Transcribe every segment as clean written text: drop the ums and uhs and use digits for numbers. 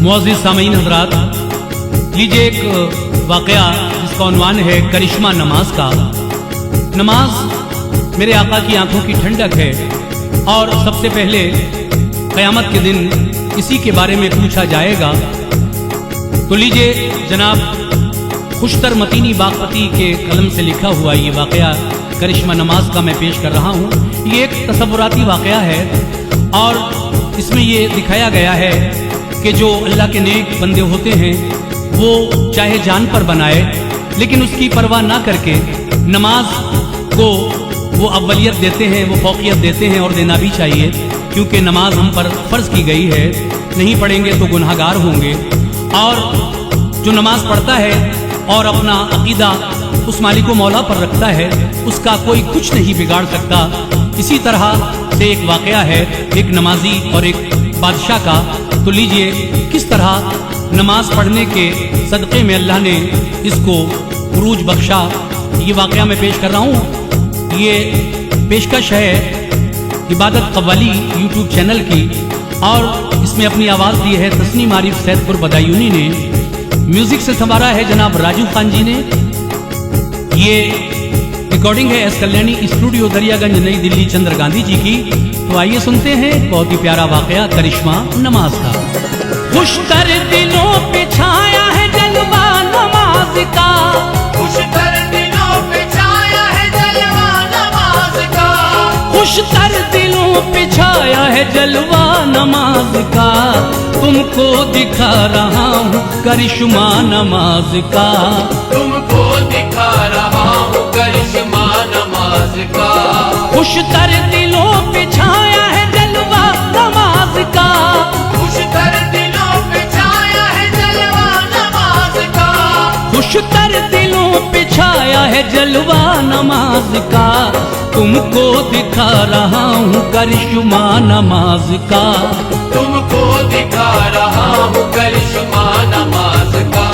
मुअज़्ज़िज़ सामीन हज़रात, लीजिए एक वाक़या जिसका उन्वान है करिश्मा नमाज का। नमाज मेरे आका की आंखों की ठंडक है और सबसे पहले क़यामत के दिन इसी के बारे में पूछा जाएगा। तो लीजिए जनाब खुशतर मतीनी बागपती के कलम से लिखा हुआ ये वाक़या करिश्मा नमाज का मैं पेश कर रहा हूँ। ये एक तसव्वुराती वाक़या है और इसमें ये दिखाया गया है कि जो अल्लाह के नेक बंदे होते हैं वो चाहे जान पर बनाए लेकिन उसकी परवाह ना करके नमाज को वो अव्वलियत देते हैं, वो फौकियत देते हैं और देना भी चाहिए, क्योंकि नमाज हम पर फ़र्ज की गई है। नहीं पढ़ेंगे तो गुनहगार होंगे। और जो नमाज पढ़ता है और अपना अकीदा उस मालिक मौला पर रखता है उसका कोई कुछ नहीं बिगाड़ सकता। इसी तरह से एक वाक़या है एक नमाजी और एक बादशाह का। तो लीजिए किस तरह नमाज पढ़ने के सदक़े में अल्लाह ने इसको उरूज बख्शा, ये वाक़या मैं पेश कर रहा हूँ। ये पेशकश है इबादत कव्वाली यूट्यूब चैनल की और इसमें अपनी आवाज़ दी है तस्नीम आरिफ सैदपुर बदायूनी ने। म्यूज़िक से संवारा है जनाब राजू खान जी ने। ये रिकॉर्डिंग है एस कल्याणी स्टूडियो दरियागंज नई दिल्ली चंद्र गांधी जी की। तो आइए सुनते हैं बहुत ही प्यारा वाक़या करिश्मा नमाज का। खुशतर दिलों पे छाया है जलवा नमाज का, खुशतर दिलों पे छाया है जलवा नमाज का, खुशतर दिलों पे छाया है जलवा नमाज का। तुमको दिखा रहा हूँ करिश्मा नमाज का, तुमको दिखा रहा हूँ करिश्मा नमाज का। खुशतर दिलों पे छाया है जलवा नमाज का, खुशतर दिलों पे छाया है जलवा नमाज का, खुशतर दिलों पे छाया है जलवा नमाज का। तुमको दिखा रहा हूँ करिश्मा नमाज का, तुमको दिखा रहा हूँ करिश्मा नमाज का,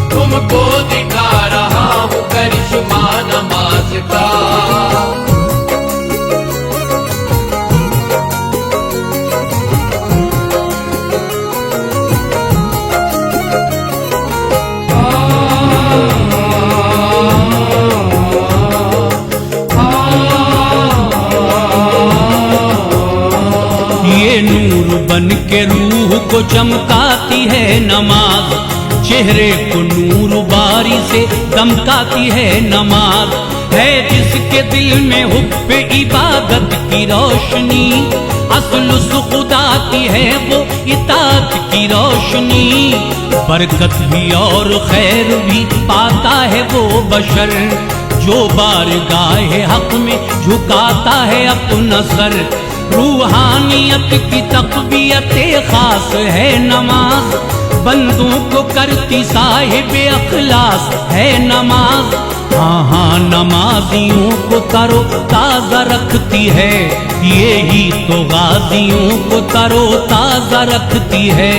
तुमको दिखा रहा हूँ करिश्मा नमाज का। ये नूर बन के रूह को चमकाती है नमाज, चेहरे को नूर बारी से दमकाती है नमाज। है जिसके दिल में हुब्बे इबादत की रोशनी, असल सुखुदाती है वो इताअत की रोशनी। बरकत भी और खैर भी पाता है वो बशर, जो बारगाह हक में झुकाता है अपना सर। रूहानियत की तक़वियत खास है नमाज, बंदों को करती साहिब अखलास है नमाज। हाँ हाँ नमाजियों को तरो ताज़ा रखती है, यही तो गाजियों को तरो ताज़ा रखती है।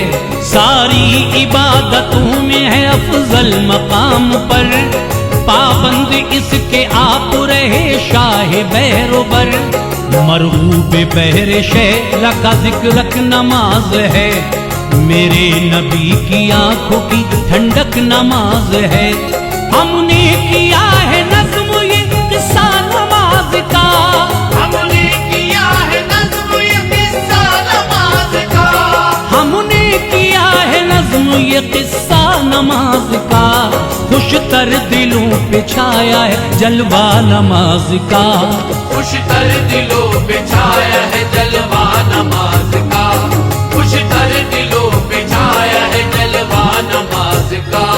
सारी इबादतों में है अफजल मकाम पर, पाबंद इसके आप रहे शाह बैरोबर। मरगूब बहरे शहर का जिक्र नमाज है, मेरे नबी की आंखों की ठंडक नमाज है। हमने किया है नज़्म ये किस्सा नमाज का, हमने किया है नज़्म ये किस्सा नमाज का, हमने किया है नज़्म ये किस्सा नमाज का। खुशतर दिलों पे छाया है जलवा नमाज का, खुशतर दिलों पे छाया है जलवा नमाज का, खुशतर दिलों पे छाया है जलवा नमाज का।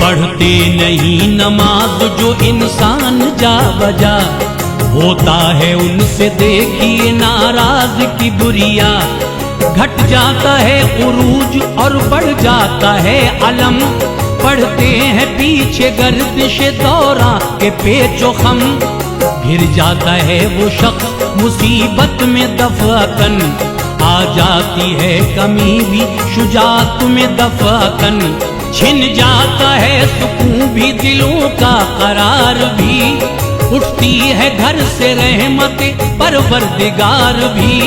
पढ़ते नहीं नमाज जो इंसान जा बजा, होता है उनसे देखिए नाराज की बुरिया। घट जाता है उरूज और बढ़ जाता है अलम, पढ़ते हैं पीछे गर्दिश दौरा के पेचो खम। घिर जाता है वो शख्स मुसीबत में दफअतन, आ जाती है कमी भी शुजात में दफाकन, छिन जाता है सुकून भी दिलों का करार भी, उठती है घर से रहमत परवरदिगार भी,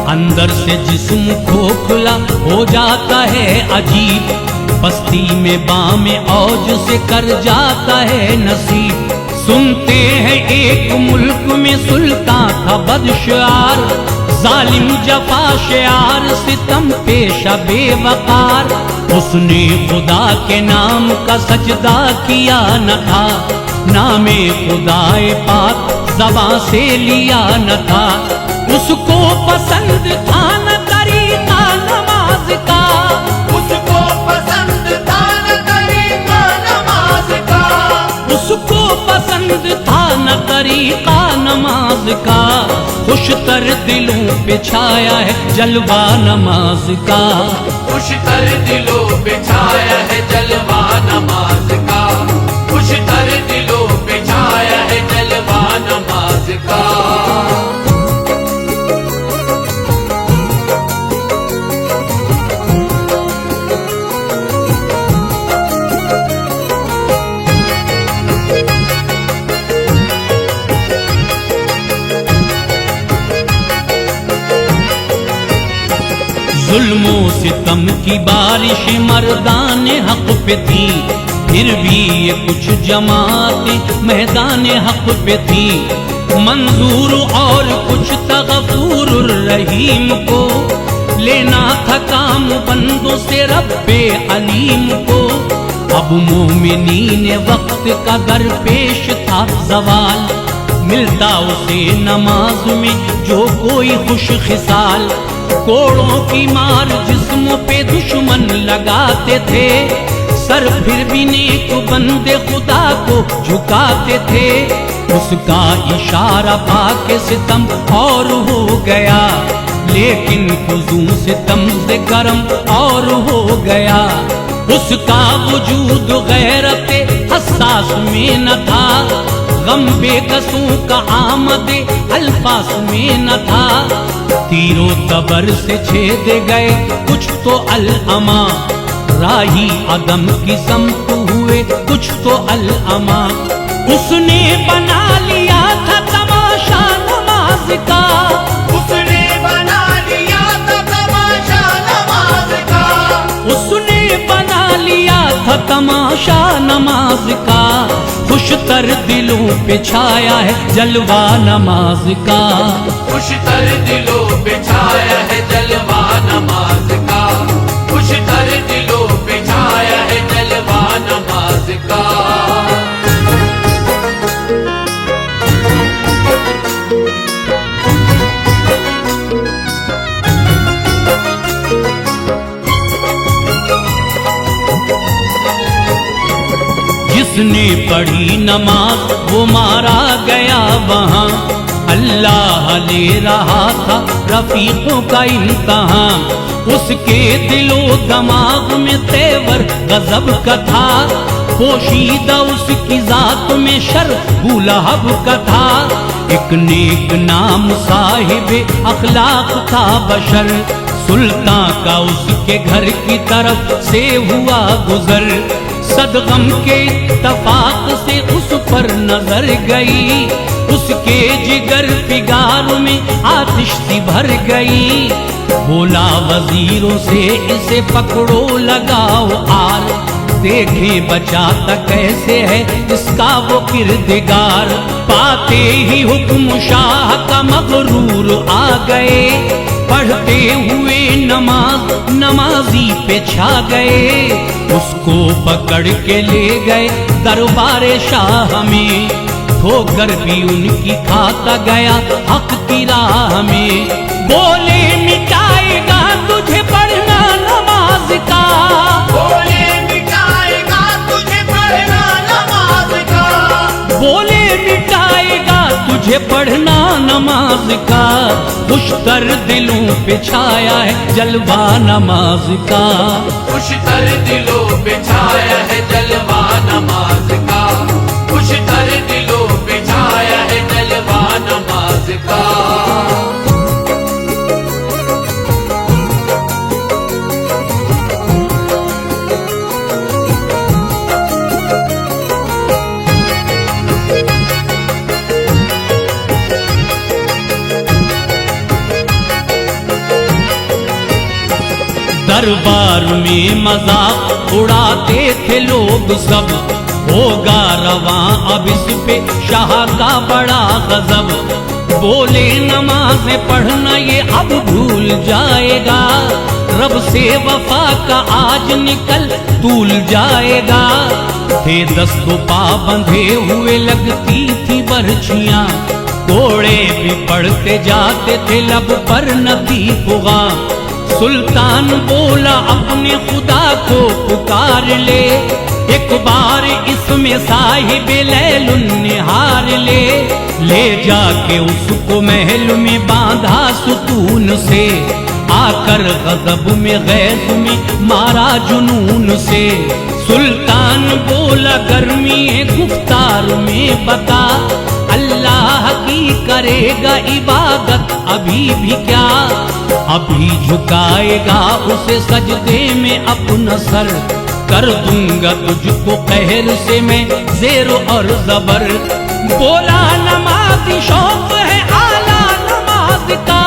अंदर से जिस्म खोखला हो जाता है अजीब, बस्ती में बामे औज से कर जाता है नसीब। सुनते हैं एक मुल्क में सुल्तान था बदशार, जालिम जफा शेयार सितम पेशा बेवकार, उसने खुदा के नाम का सजदा किया न था, नामे खुदाए पाक ज़बां से लिया न था, उसको पसंद था न तरीका नमाज का, उसको पसंद था न तरीका नमाज का, उसको पसंद था न तरीका नमाज का, खुशतर दिलों पे छाया है जलवा नमाज का, खुशतर दिलों पे छाया है जलवा नमाज का, खुशतर दिलों पे छाया है जलवा नमाज का। जुल्मों सितम की बारिश मर्दान हक पे थी, फिर भी ये कुछ जमातें मैदान हक पे थी, मंजूर और कुछ तगफूर रहीम को, लेना था काम बंदों से रब्बे अलीम को, अब मोमिनीन वक्त का दरपेश था सवाल, मिलता उसे नमाज में जो कोई खुश खिसाल, कोड़ों की मार जिस्मों पे दुश्मन लगाते थे, सर फिर भी नेक बंदे खुदा को झुकाते थे, उसका इशारा पाके सितम और हो गया, लेकिन खुजू सितम से गरम और हो गया, उसका वजूद गैरते हसास में न था, गम बेकसों का आमद अल्फास में न था, तीरों तबर से छेद गए कुछ तो अल-अमा, राही अदम की समत हुए कुछ तो अल-अमा, उसने बना लिया था तमाशा नमाज का, उसने बना लिया था तमाशा नमाज का, उसने बना लिया था तमाशा नमाज का, खुशतर दिलों पे छाया है जलवा नमाज का, खुशतर दिलों पे छाया है जलवा नमाज का, खुशतर दिलों पे छाया है जलवा नमाज का। जिसने पढ़ी नमाज वो मारा गया वहाँ, अल्लाह ले रहा था रफीकों का इम्तहान, उसके दिलो दमाग में तेवर गजब का था, पोशीदा उसकी जात में शर बुलहब का था, एक नेक नाम साहिबे अखलाक था बशर, सुल्तान का उसके घर की तरफ से हुआ गुजर, सदगम के इत्तफाक से उस पर नजर गई, उसके जिगर फिगार में आतिश सी भर गई, बोला वजीरों से इसे पकड़ो लगाओ आर, देखें बचाता कैसे है इसका वो किरदगार, पाते ही हुक्म शाह का मगरूर आ गए, पढ़ते हुए नमाज नमाजी पे छा गए, उसको पकड़ के ले गए दरबारे शाह में, ठोकर भी उनकी खाता गया हक की राह में, बोले मिटाएगा तुझे पढ़ना नमाज का, बोले मिटाएगा तुझे पढ़ना नमाज का, बोले मिटाएगा तुझे पढ़ना नमाज का, खुशतर दिलों पे छाया है जलवा नमाज का, खुशतर दिलों पे छाया है जलवा नमाज का, खुशतर दिलों पे छाया है जलवा नमाज का। दरबार में मजाक उड़ाते थे लोग सब, होगा रवां अब इस पे शाह का बड़ा गजब। बोले नमाज़ें पढ़ना ये अब भूल जाएगा, रब से वफा का आज निकल तूल जाएगा। थे दस्तों पा बंधे हुए लगती थी बरछियां, कोड़े भी पढ़ते जाते थे लब पर नदी पुगा। सुल्तान बोला अपने खुदा को पुकार ले, एक बार इसमें साहिब लैलुन निहार ले जाके उसको महल में बांधा सुकून से, आकर गजब में गैस में मारा जुनून से। सुल्तान बोला गर्मी गुफ्तार में बता, अल्लाह की करेगा इबादत अभी भी क्या, अभी झुकाएगा उसे सजदे में अपना सर, कर दूंगा तुझको कहर से मैं ज़ेर और ज़बर। बोला नमाज़ी शौक है आला नमाज का,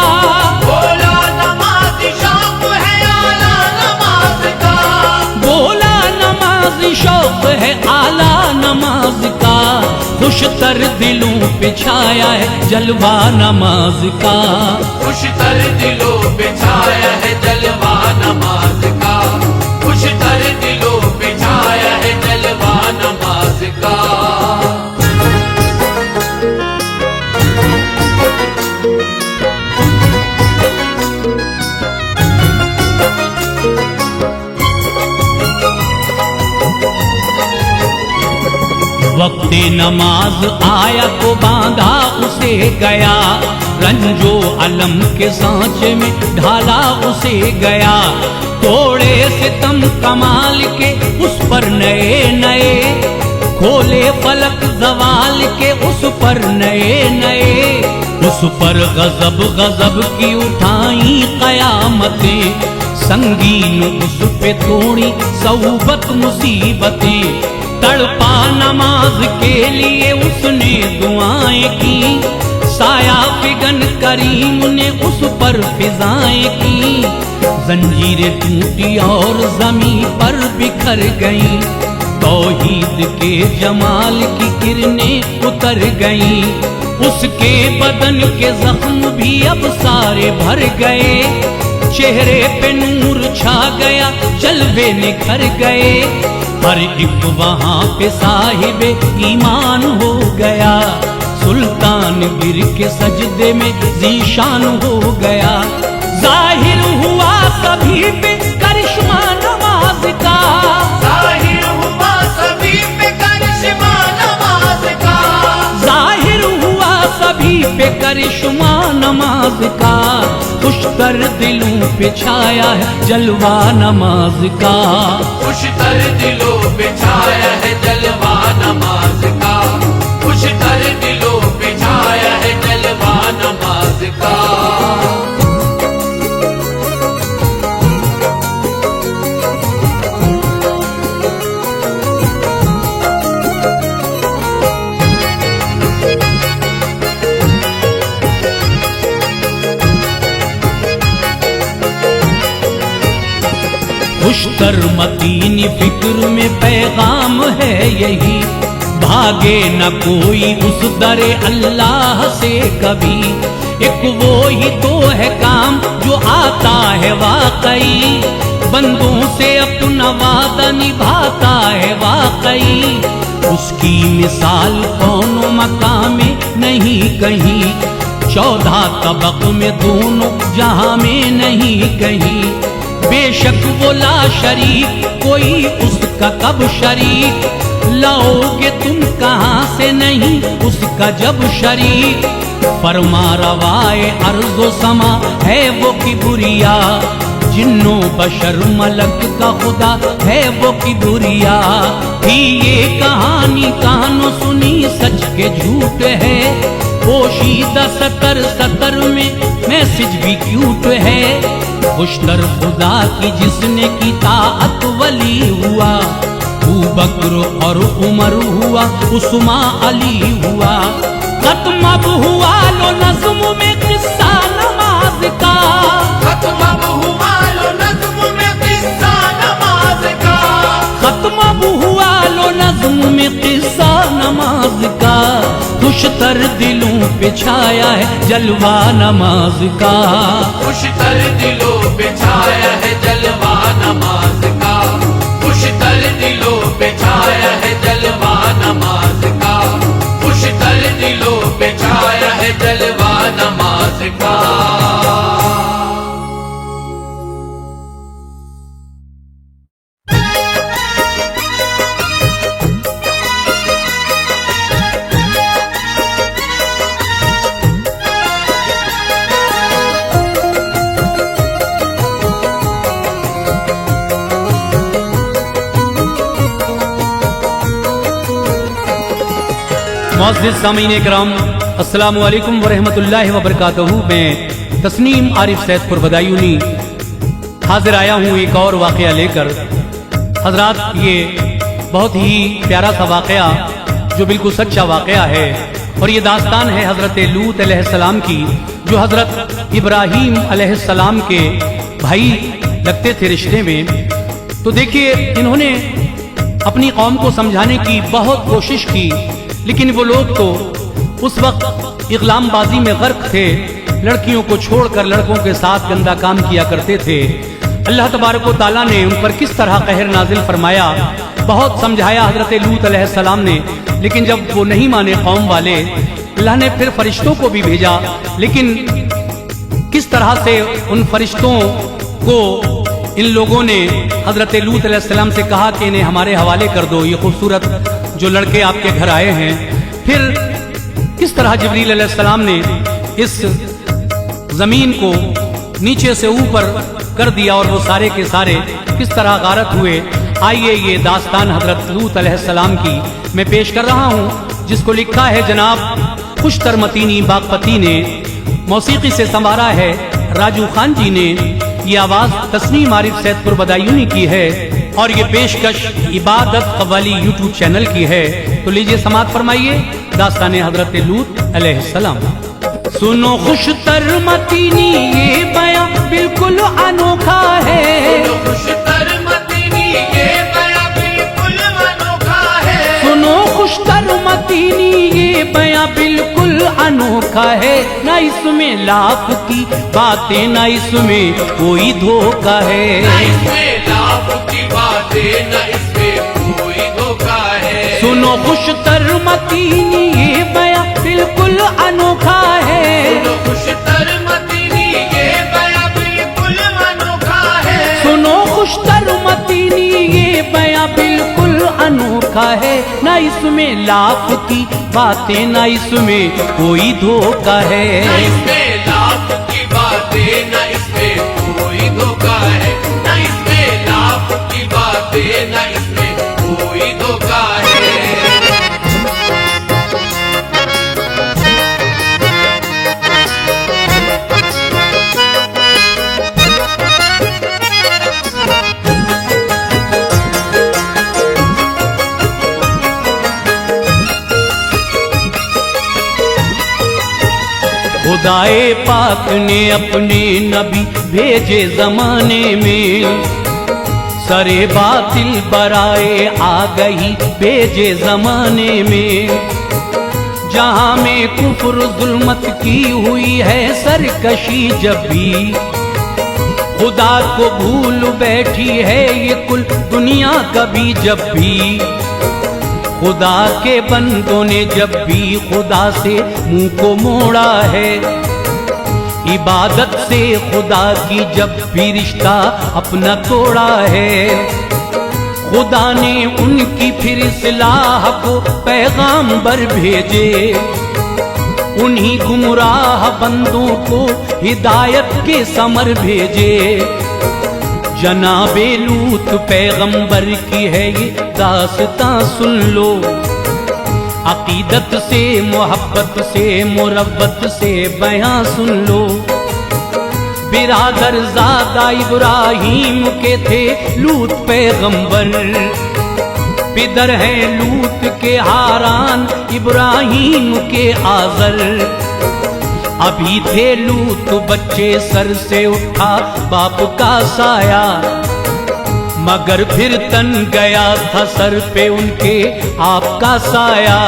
बोला नमाज़ी शौक है आला नमाज का, बोला नमाज़ी शौक है आला नमाज का। खुशतर दिलों पे छाया है जलवा नमाज का, खुशतर दिलों पे छाया है जलवा नमाज का, खुशतर दिलों पे छाया है जलवा नमाज का। वक्ते नमाज आया तो बांधा उसे गया, रंजो अलम के सांचे में ढाला उसे गया। तोड़े सितम कमाल के उस पर नए नए, खोले फलक जवाल के उस पर नए नए। उस पर गजब गजब की उठाई कयामतें, संगीन उस पे थोड़ी सौबत मुसीबतें। तड़पा नमाज के लिए उसने दुआएं की, साया फिगन करीम ने उस पर फिजाएं की। जंजीरें टूटी और जमीन पर बिखर गईं, तौहीद के जमाल की किरणें उतर गईं। उसके बदन के जख्म भी अब सारे भर गए, चेहरे पे नूर छा गया जलवे निखर गए। हर एक वहाँ पे साहिब ईमान हो गया, सुल्तान गिर के सजदे में जीशान हो गया। जाहिर हुआ सभी पे करिश्मा नमाज का, जाहिर हुआ सभी पे करिश्मा नमाज का, जाहिर हुआ सभी पे करिश्मा नमाज का। खुशतर दिलों पे छाया है जलवा नमाज का, खुशतर दिलों पे छाया है जलवा नमाज का, खुशतर दिलों पे छाया है जलवा नमाज का। खुशतर मतीनी फिक्र में पैगाम है यही, भागे न कोई उस दरे अल्लाह से कभी। एक वो ही तो है काम जो आता है वाकई, बंदों से अपना वादा निभाता है वाकई। उसकी मिसाल कौनो मकाम में नहीं कहीं, 14 तबक में दोनों जहां में नहीं कहीं। बेशक वो ला शरीक कोई उसका कब शरीक, लाओगे तुम कहाँ से नहीं उसका जब शरीक। फरमा रवाए अर्ज़ो समा है वो किबरिया, जिन्नो बशर मलक का खुदा है वो किबरिया। थी ये कहानी कानों सुनी सच के झूठ है, पोशीदा सतर सतर में मैसेज भी क्यूट है। खुशतर खुदा की जिसने की ताअत वली हुआ, अबू बकर और उमर हुआ, उस्मा अली हुआ। खत्म अब हुआ लो नज़्म में किस्सा नमाज का, खत्म अब हुआ लो नज़्म में खुशतर दिलों पे छाया है जलवा नमाज का। खुशतर दिलों पे छाया है जलवा नमाज का। खुशतर दिलों पे छाया है जलवा नमाज का। खुशतर दिलों पे छाया है जलवा नमाज का। मुअज़्ज़िज़ सामीन इकराम, अस्सलामु अलैकुम वरहमतुल्लाहि वबरकातुहू। मैं तस्नीम आरिफ सैदपुर बदायूनी हाजिर आया हूँ एक और वाक़या लेकर। हजरात, ये बहुत ही प्यारा सा वाक़या जो बिल्कुल सच्चा वाक़या है, और ये दास्तान है हज़रत लूत अलैहिस्सलाम की, जो हज़रत इब्राहीम अलैहिस्सलाम के भाई लगते थे रिश्ते में। तो देखिए, इन्होंने अपनी कौम को समझाने की बहुत कोशिश की, लेकिन वो लोग तो उस वक्त इग़लामबाजी में गर्क थे। लड़कियों को छोड़कर लड़कों के साथ गंदा काम किया करते थे। अल्लाह तबारक व तआला ने उन पर किस तरह कहर नाजिल फरमाया, बहुत समझाया हज़रत लूत अलैहिस्सलाम ने, लेकिन जब वो नहीं माने कौम वाले, अल्लाह ने फिर फरिश्तों को भी भेजा। लेकिन किस तरह से उन फरिश्तों को इन लोगों ने हज़रत लूत अलैहिस्सलाम से कहा कि इन्हें हमारे हवाले कर दो, ये खूबसूरत जो लड़के आपके घर आए हैं। फिर किस तरह जिब्रील अलैहिस्सलाम ने इस जमीन को नीचे से ऊपर कर दिया और वो सारे के सारे किस तरह गारत हुए। आइए, ये दास्तान हजरत लूत अलैहिस्सलाम की मैं पेश कर रहा हूँ, जिसको लिखा है जनाब खुशतर मतीनी बागपती ने, मौसीकी से संवारा है राजू खान जी ने। ये आवाज तस्नीम आरिफ सैदपुर बदायूनी की है, और ये पेशकश इबादत कव्वाली यूट्यूब चैनल की है। तो लीजिए समात फरमाइए दास्तान हजरत लूत अलैहिस्सलाम। सुनो खुशतर मतीनी ये बयां बिल्कुल अनोखा है। सुनो खुशतर मतीनी ये बयां बिल्कुल अनोखा है। सुनो खुशतर मतीनी ये बयां बिल्कुल अनोखा है। ना इसमें लाभ की बातें, ना इसमें कोई धोखा है। ना इसमें लाभ की बातें, ना इसमें कोई धोखा है। सुनो खुशतर मतीनी ये बयां बिल्कुल अनोखा है। सुनो खुशतर मतीनी ये बयां बिल्कुल अनोखा है। सुनो खुशतर मतीनी ये बयां बिल्कुल अनोखा है। ना इसमें लाभ की बातें, ना इसमें कोई धोखा है। ना इसमें लाभ की बातें, ना इसमें कोई धोखा है। ना इसमें लाभ की बातें, ना इसमें कोई धोखा है। खुदाए पाक ने अपने नबी भेजे जमाने में, सरे बातिल बराए आ गई भेजे जमाने में। जहां में कुफ्र जुल्मत की हुई है सरकशी, जब भी खुदा को भूल बैठी है ये कुल दुनिया कभी। जब भी खुदा के बंदों ने जब भी खुदा से मुंह को मोड़ा है, इबादत से खुदा की जब भी रिश्ता अपना तोड़ा है, खुदा ने उनकी फिर इस्लाह को पैगाम्बर भेजे। उन्हीं गुमराह बंदों को हिदायत के समर भेजे। जनाबे लूत पैगंबर की है ये दास्तां सुन लो, अकीदत से मोहब्बत से मुरब्बत से बयां सुन लो। बिरादर ज़ादा इब्राहीम के थे लूत पैगंबर, पिदर है लूत के हारान इब्राहीम के आज़र। अभी थे लूत बच्चे सर से उठा बाप का साया, मगर फिर तन गया था सर पे उनके आपका साया।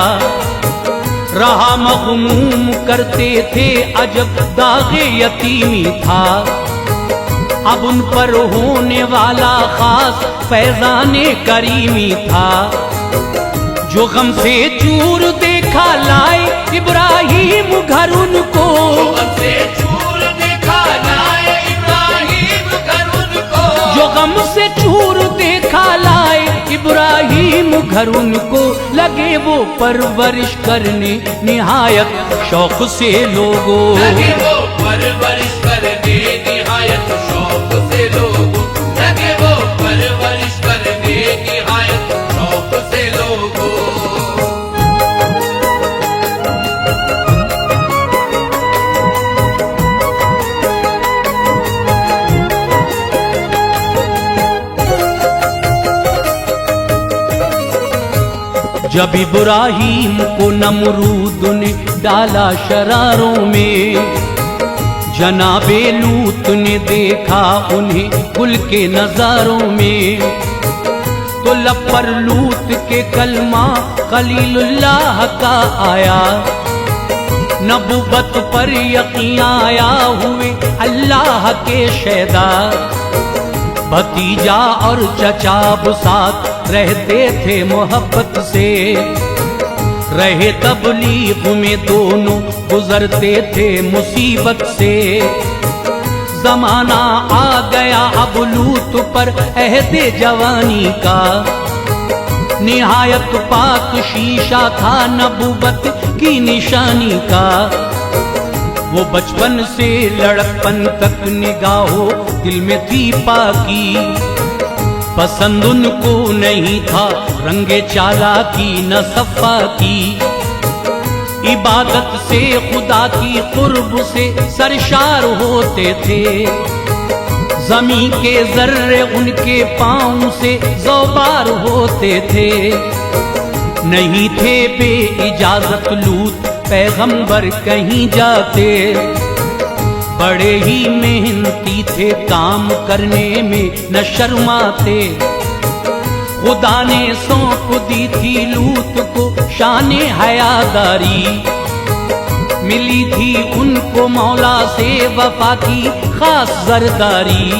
रहा मग़मूम करते थे अजब दागे यतीमी था। अब उन पर होने वाला खास फैज़ाने करीमी था। जो गम से चूर देखा लाए इब्राहिम घर उनको, जो गम से चूर देखा लाए इब्राहिम घर उनको, लगे वो परवरिश करने निहायत शौक से लोगों, लगे वो परवरिश करने निहायत शौक से लोगों, लगे वो परवरिश करने निहायत शौक से लोगों। जब इब्राहिम को नमरूद ने डाला शरारों में, जनाबे लूत ने देखा उन्हें गुल के नजारों में, तो लब पर लूत के कलमा खलीलुल्लाह का आया। नबुवत पर यकीन आया हुए अल्लाह के शहदा। भतीजा और चचा साथ रहते थे मोहब्बत से, रहे तबलीग में दोनों गुजरते थे मुसीबत से। जमाना आ गया अब लूत पर अहदे जवानी का, निहायत पाक शीशा था नबुवत की निशानी का। वो बचपन से लड़कपन तक निगाहों दिल में थी पाकी, पसंद उनको नहीं था रंगे चालाकी न सफ़ा की। इबादत से खुदा की कुर्ब से सरशार होते थे, ज़मीं के जर्रे उनके पाँव से ज़ौबार होते थे। नहीं थे बे इजाजत लूत पैगंबर कहीं जाते, बड़े ही मेहनती थे काम करने में न शर्माते। खुदा ने सौंप दी थी लूत को शाने हयादारी, मिली थी उनको मौला से वफा की खास जरदारी।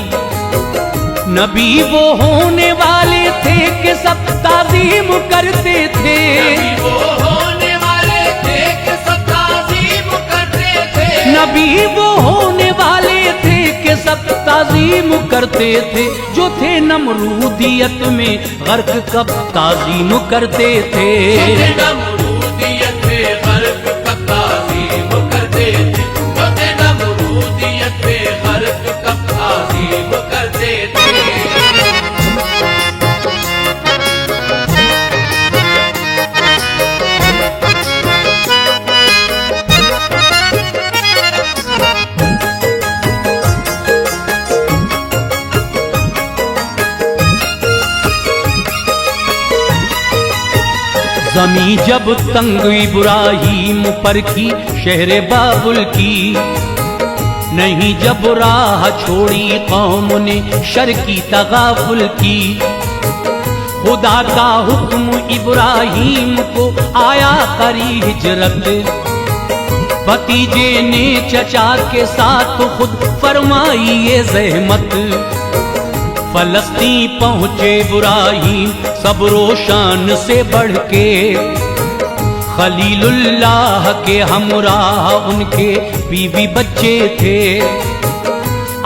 नबी वो होने वाले थे कि सब ताज़ीम करते थे, नबी वो होने वाले थे कि सब ताज़ीम करते थे, नबी वो होने वाले थे कि सब ताज़ीम करते थे। जो थे नमरूदियत में गर्क कब ताज़ीम करते थे, नमरूदियत में गर्क कब ताज़ीम करते थे, नमरूदियत में गर्क कब ताज़ीम करते थे। ज़मीं जब तंग इब्राहिम पर की शहर बाबुल की, नहीं जब राह छोड़ी कौम ने शर की तगाफुल की। खुदा का हुक्म इब्राहिम को आया करी हिजरत, भतीजे ने चचा के साथ खुद फरमाई ये ज़हमत। फलस्तीन पहुँचे इब्राहिम सब रोशान से बढ़ के, खलीलुल्लाह के हमराह उनके बीवी बच्चे थे।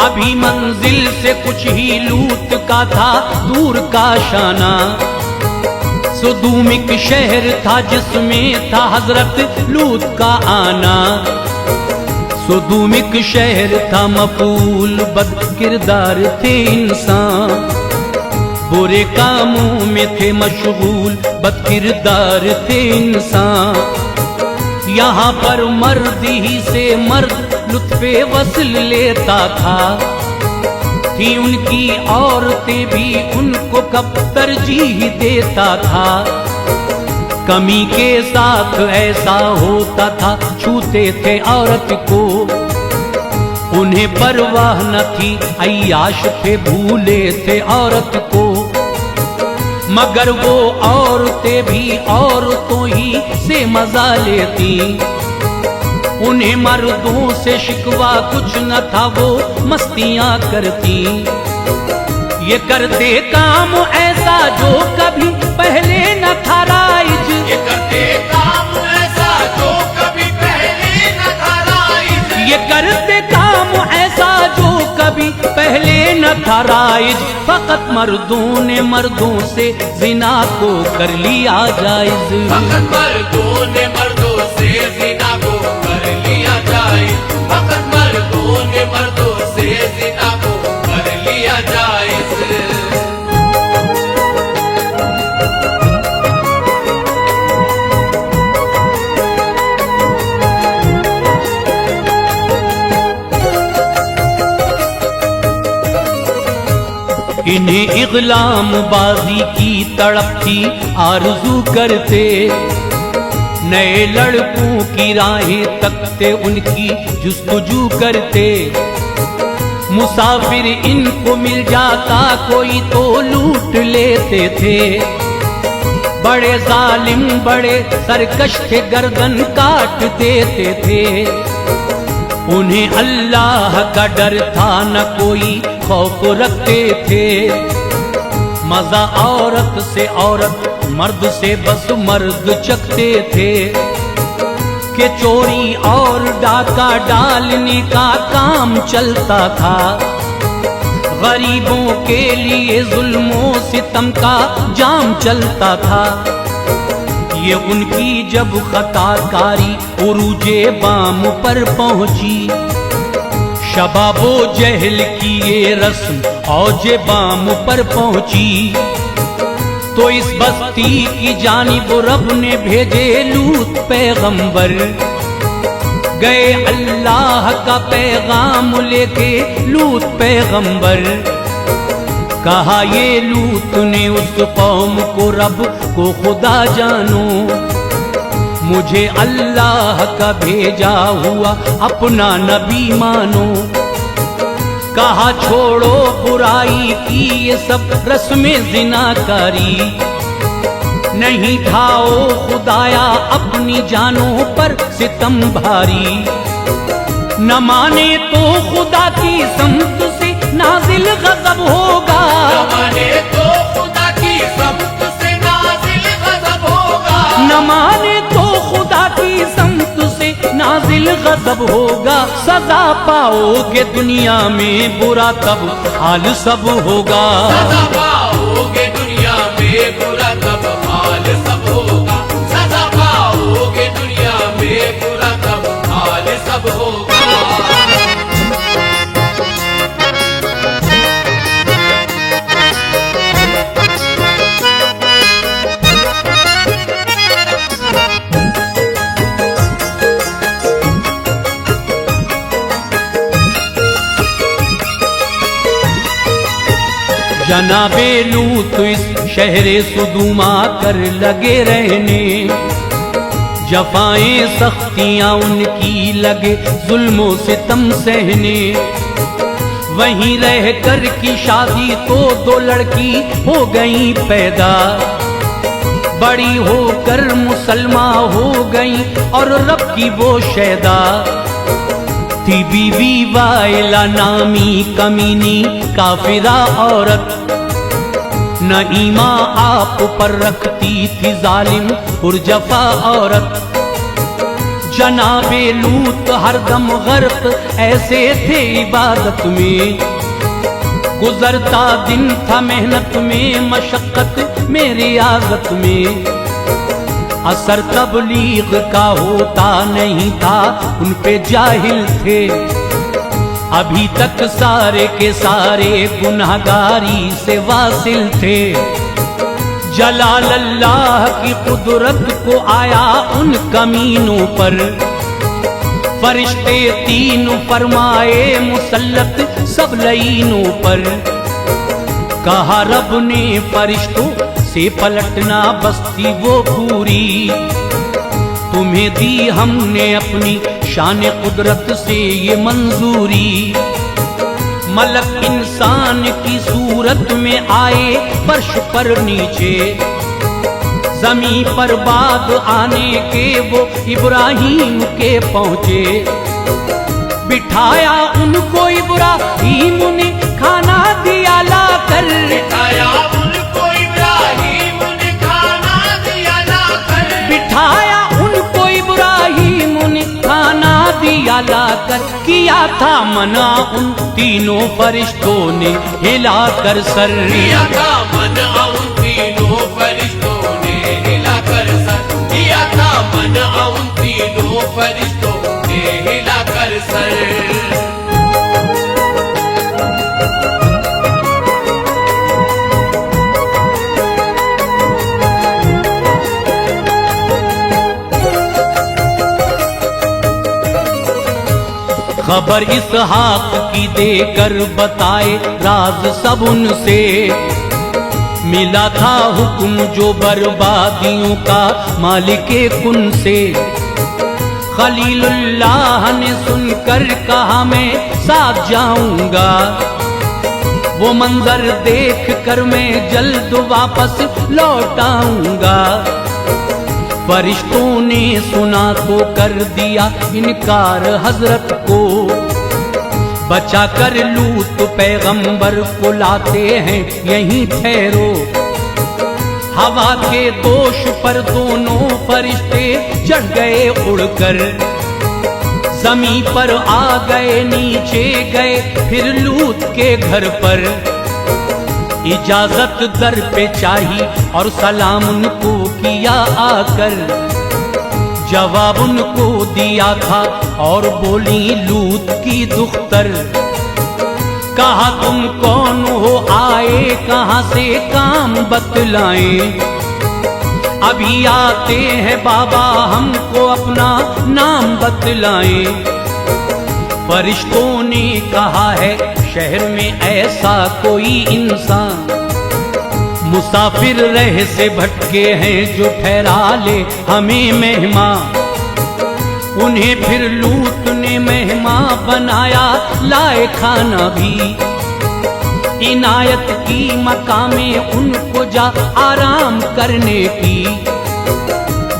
अभी मंजिल से कुछ ही लूत का था दूर का शाना, सुदूमिक शहर था जिसमें था हजरत लूत का आना। सुदूमिक शहर था मफूल बद किरदार थे इंसान, बुरे कामों में थे मशगूल बद किरदार थे इंसान। यहाँ पर मर्द ही से मर्द लुत्फे वसल लेता था, थी उनकी औरतें भी उनको कब तरजीह देता था। कमी के साथ ऐसा होता था छूते थे औरत को, उन्हें परवाह न थी अय्याश थे भूले थे औरत को। मगर वो औरतें भी औरतों ही से मजा लेती, उन्हें मर्दों से शिकवा कुछ न था, वो मस्तियां करती। ये करते काम ऐसा जो कभी पहले न था राइज, ये करते काम ऐसा जो कभी पहले न था राइज, ये करते काम ऐसा जो कभी पहले न था राइज। फकत मर्दों ने मर्दों से जिना को कर लिया जायज, फकत मर्दों ने मर्दों से जिना को कर लिया जायज, फकत मर्दों ने मर्दों से जिना को कर लिया जायज। इन्हें इग़लाम बाजी की तड़प थी, आरज़ू करते नए लड़कों की राहें तकते, उनकी जुस्तजू करते। मुसाफिर इनको मिल जाता कोई तो लूट लेते थे, बड़े जालिम बड़े सरकश थे, गर्दन काट देते थे। उन्हें अल्लाह का डर था न कोई खौफ रखते थे, मजा औरत से औरत मर्द से बस मर्द चखते थे। कि चोरी और डाका डालने का काम चलता था, गरीबों के लिए जुल्मों सितम का जाम चलता था। ये उनकी जब खताकारी उरूजे बाम पर पहुंची, शबाबो जहल की ये रस्म औजे बाम पर पहुंची, तो इस बस्ती की जानिब रब ने भेजे लूत पैगंबर। गए अल्लाह का पैगाम लेके लूत पैगंबर, कहा ये लूत ने उस कौम को रब को खुदा जानो, मुझे अल्लाह का भेजा हुआ अपना नबी मानो। कहा छोड़ो बुराई की ये सब रस्में ज़िनाकारी, नहीं खाओ खुदाया अपनी जानों पर सितम भारी। न माने तो खुदा की समत से नाजिल गज़ब होगा, न माने तो खुदा की समत से नाजिल गज़ब होगा, न माने तो खुदा की समत से नाजिल गज़ब होगा। सजा पाओगे दुनिया में बुरा तब हाल सब होगा, सजा पाओगे दुनिया में बुरा तब हाल सब होगा, सजा पाओगे दुनिया में बुरा तब हाल सब होगा। जनाबे लूत इस शहरे सुदूमा कर लगे रहने, जफाएं सख्तियां उनकी लगे जुल्मों सितम सहने। वहीं रह कर की शादी तो दो लड़की हो गई पैदा, बड़ी होकर मुसलमान हो गई और रब की वो शैदा। थी बीवी वाइला नामी कमीनी काफिरा औरत, न ईमा आप पर रखती थी जालिम पुरजफा औरत। जनाबे लूत हरदम गर्क ऐसे थे इबादत में, गुजरता दिन था मेहनत में मशक्कत में रियाजत में। असर तबलीग का होता नहीं था, उन पे जाहिल थे। अभी तक सारे के सारे गुनाहगारी से वासिल थे। जलाल अल्लाह की कुदरत को आया उन कमीनों पर, फरिश्ते तीन फरमाए मुसल्लत सब लईनों पर। कहा रब ने फरिश्तों से पलटना बस्ती वो पूरी, तुम्हें दी हमने अपनी शान कुदरत से ये मंजूरी। मलक इंसान की सूरत में आए फर्श पर नीचे, जमी पर बाद आने के वो इब्राहिम के पहुंचे। बिठाया उनको इब्राहिम ने खाना दिया लाकर, बिठाया उनको इब्राहिम ने खाना दिया लाकर, बिठाया उनको इब्राहिम ने खाना दिया लाकर। किया था मना उन तीनों फरिश्तों ने हिलाकर सर, किया था मना उन तीनों फरिश्तों ने हिलाकर सर, किया था मना उन तीनों फरिश्तों ने हिलाकर सर। खबर इसहाक की देकर बताए राज सब उनसे, मिला था हुक्म जो बर्बादियों का मालिके कुन से। खलीलुल्लाह ने सुनकर कहा मैं साथ जाऊंगा, वो मंजर देख कर मैं जल्द वापस लौट आऊंगा। फरिश्तों ने सुना तो कर दिया इनकार हजरत को, बचा कर लूत पैगंबर को लाते हैं यहीं ठहरो। हवा के दोष पर दोनों फरिश्ते चढ़ गए उड़कर, जमी पर आ गए नीचे गए फिर लूत के घर पर। इजाजत दर पे चाही और सलाम उनको किया आकर, जवाब उनको दिया था और बोली लूत की दुख्तर। कहा तुम कौन हो, आए कहां से, काम बतलाएं। अभी आते हैं बाबा, हमको अपना नाम बतलाएं। फरिश्तों ने कहा है शहर में ऐसा कोई इंसान, मुसाफिर रह से भटके हैं जो ठहरा ले हमें मेहमान। उन्हें फिर लूत ने मेहमान बनाया, लाए खाना भी। इनायत की मकामे उनको जा आराम करने की।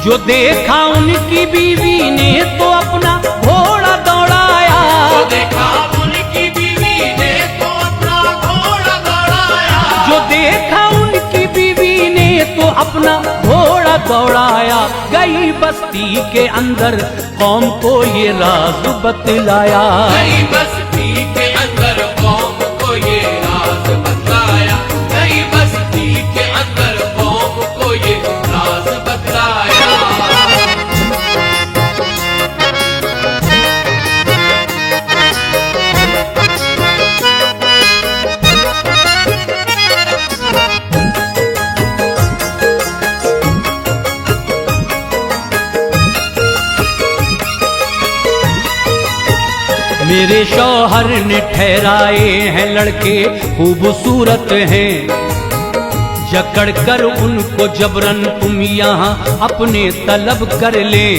जो देखा उनकी बीवी ने तो अपना घोड़ा दौड़ाया, जो देखा उनकी बीवी ने तो अपना घोड़ा दौड़ाया, जो देखा उनकी बीवी ने तो अपना घोड़ा दौड़ाया। गई बस्ती के अंदर कौम को ये राज बतलाया, गई बस्ती के अंदर कौम को ये राज बतलाया, गई बस्ती के अंदर कौम को ये राज बतलाया। मेरे शौहर ने ठहराए हैं लड़के खूबसूरत हैं, जकड़ कर उनको जबरन तुम यहाँ अपने तलब कर ले।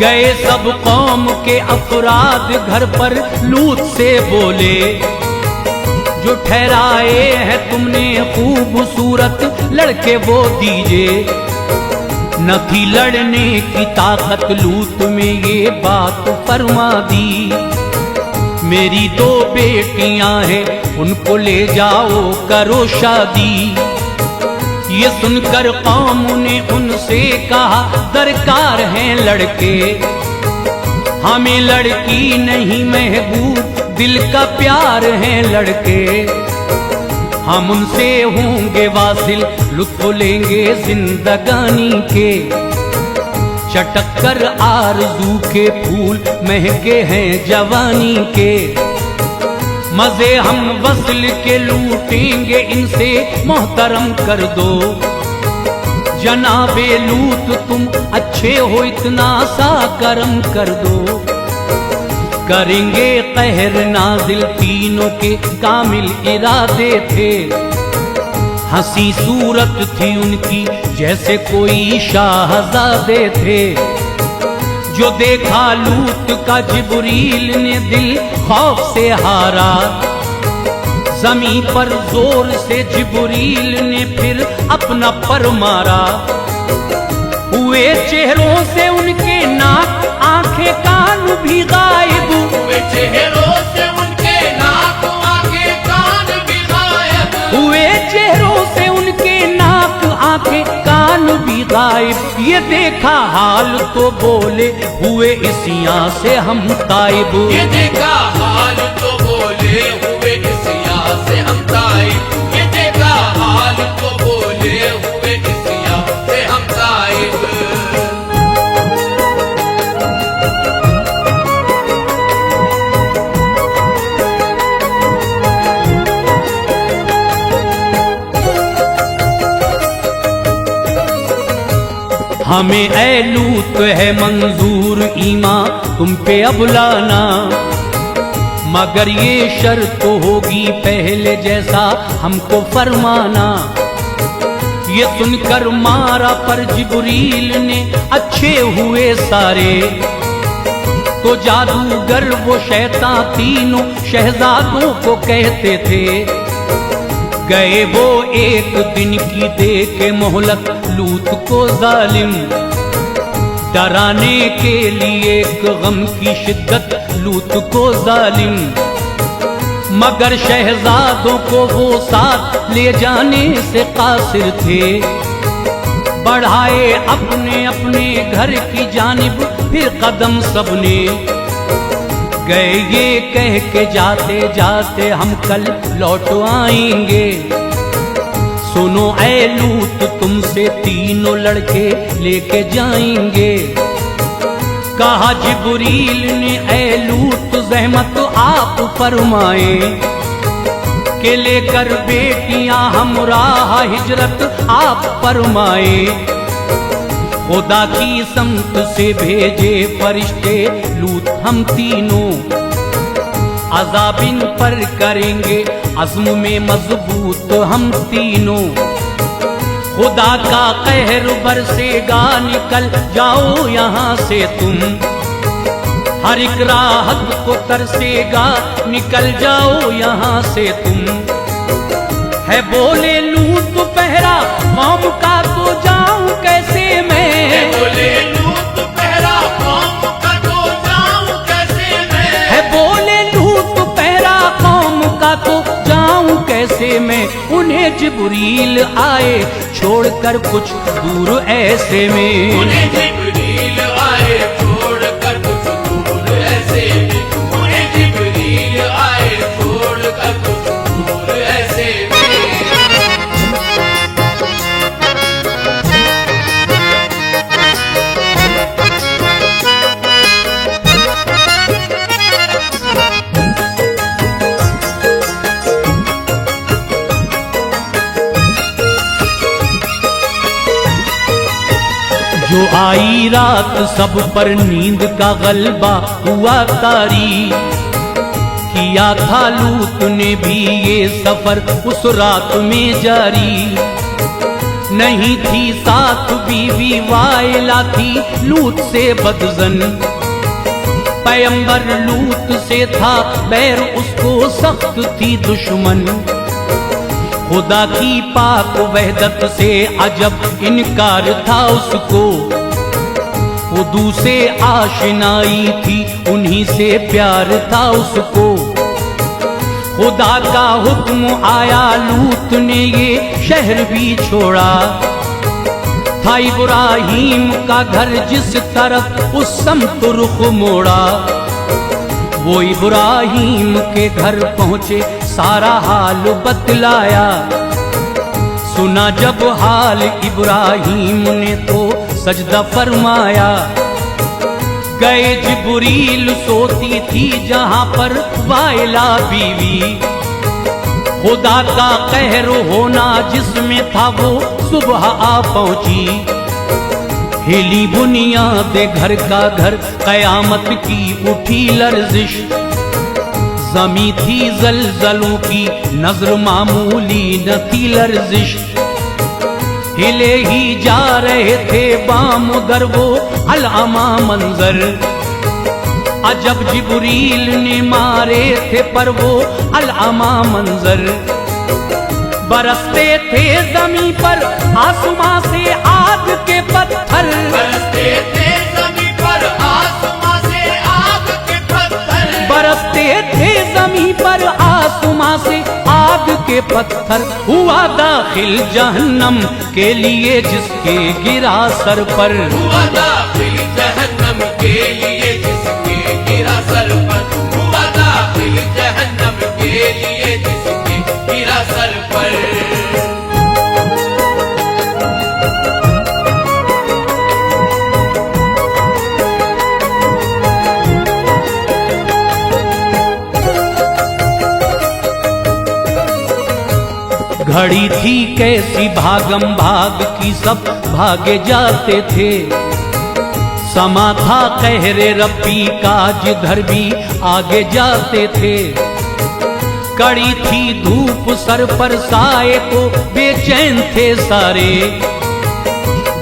गए सब कौम के अफराद घर पर लूत से बोले, जो ठहराए हैं तुमने खूबसूरत लड़के वो दीजिए। न थी लड़ने की ताकत लूत में ये बात फरमा दी, मेरी दो बेटियां हैं उनको ले जाओ करो शादी। ये सुनकर कौम ने उनसे कहा दरकार हैं लड़के, हमें लड़की नहीं महबूब दिल का प्यार है लड़के। हम उनसे होंगे वासिल लुत्फ लेंगे जिंदगानी के, चटक कर आरज़ू के फूल महके हैं जवानी के। मजे हम वस्ल के लूटेंगे इनसे मोहतरम कर दो। जनाबे लूत तुम अच्छे हो इतना सा करम कर दो। करेंगे कहर नाजिल तीनों के कामिल इरादे थे। हंसी सूरत थी उनकी जैसे कोई शाहजादे थे। जो देखा लूत का जिब्रील ने दिल खौफ से हारा, जमीन पर जोर से जिब्रील ने फिर अपना पर मारा। हुए चेहरों से उनके नाक आंखें कान भी गायब, हुए चेहरों से उनके नाक आंखें कान भी गायब, हुए चेहरों से उनके नाक आंखें कान भी गायब। ये देखा हाल तो बोले हुए इसियां से हम ताइब, ये देखा हाल तो बोले हुए इसिया से हम ताइब, ये देखा हाल तो बोले हुए इसिया से हम ताइब। हमें ऐ लूत है मंजूर ईमान तुम पे अब लाना, मगर ये शर्त होगी पहले जैसा हमको फरमाना। ये सुनकर मारा पर जिब्रील ने अच्छे हुए सारे, तो जादूगर वो शैतान तीनों शहजादों को कहते थे। गए वो एक दिन की दे के मोहलत लूत को जालिम, डराने के लिए एक गम की शिद्दत लूत को जालिम। मगर शहजादों को वो साथ ले जाने से कासिर थे, बढ़ाए अपने अपने घर की जानिब फिर कदम सबने। गए ये कह के जाते जाते हम कल लौट आएंगे, सुनो ऐ लूत तुमसे तीनों लड़के लेके जाएंगे। कहा जिब्रील ने ऐ लूत जहमत आप फरमाए, के लेकर बेटियां हमराह हिजरत आप फरमाए। खुदा की समत से भेजे फरिश्ते लूत हम तीनों, अज़ाबिन पर करेंगे अज़्म में मजबूत हम तीनों। खुदा का कहर बरसेगा निकल जाओ यहाँ से तुम, हर एक राहत को तरसेगा निकल जाओ यहाँ से तुम। है बोले लूत पहरा कौम का तो जाऊं कैसे मैं, है बोले लूत पहरा कौम का तो जाऊं कैसे मैं, है बोले लूत पहरा कौम का तो जाऊं कैसे मैं। उन्हें जिब्रील आए छोड़कर कुछ दूर ऐसे में, उन्हें जिब्रील आए छोड़कर कुछ दूर ऐसे में, उन्हें जिब्रील आए छोड़कर कुछ दूर ऐसे में। जो आई रात सब पर नींद का गलबा हुआ तारी, किया था लूत ने भी ये सफर उस रात में जारी। नहीं थी साथ बीवी वाइला थी लूत से बदजन, पैगंबर लूत से था बैर उसको सख्त थी दुश्मन। खुदा की पाक वहदत से अजब इनकार था उसको, खुदू से आशनाई थी उन्हीं से प्यार था उसको। खुदा का हुक्म आया लूत ने ये शहर भी छोड़ा, था इब्राहीम का घर जिस तरफ उस समत रुख मोड़ा। वो इब्राहीम के घर पहुँचे सारा हाल बतलाया, सुना जब हाल इब्राहीम ने तो सजदा फरमाया। गए जिब्रील सोती थी जहाँ पर वाइला बीवी, खुदा का कहर होना जिसमें था वो सुबह आ पहुँची। हिली बुनियाद घर का घर कयामत की उठी लर्जिश, जमी थी जलजलों की नजर मामूली न थी लर्जिश। हिले ही जा रहे थे बामुदर वो अलअमा मंजर। अजब जिब्रील ने मारे थे पर वो अलअमा मंजर। बरसते थे जमीन पर आसमां से आग के पत्थर, बरसते थे जमीन पर आसमां से आग के पत्थर, बरसते थे जमीन पर आसमां से आग के पत्थर। हुआ दाखिल जहन्नम के लिए जिसके गिरा सर पर, हुआ दाखिल जहन्नम के लिए जिसके गिरा सर पर, हुआ दाखिल जहन्नम के लिए जिसके गिरा सर पर। घड़ी थी कैसी भागम भाग की सब भागे जाते थे। समा था कहरे रब्बी का जिधर भी आगे जाते थे। कड़ी थी धूप सर पर साए को बेचैन थे सारे।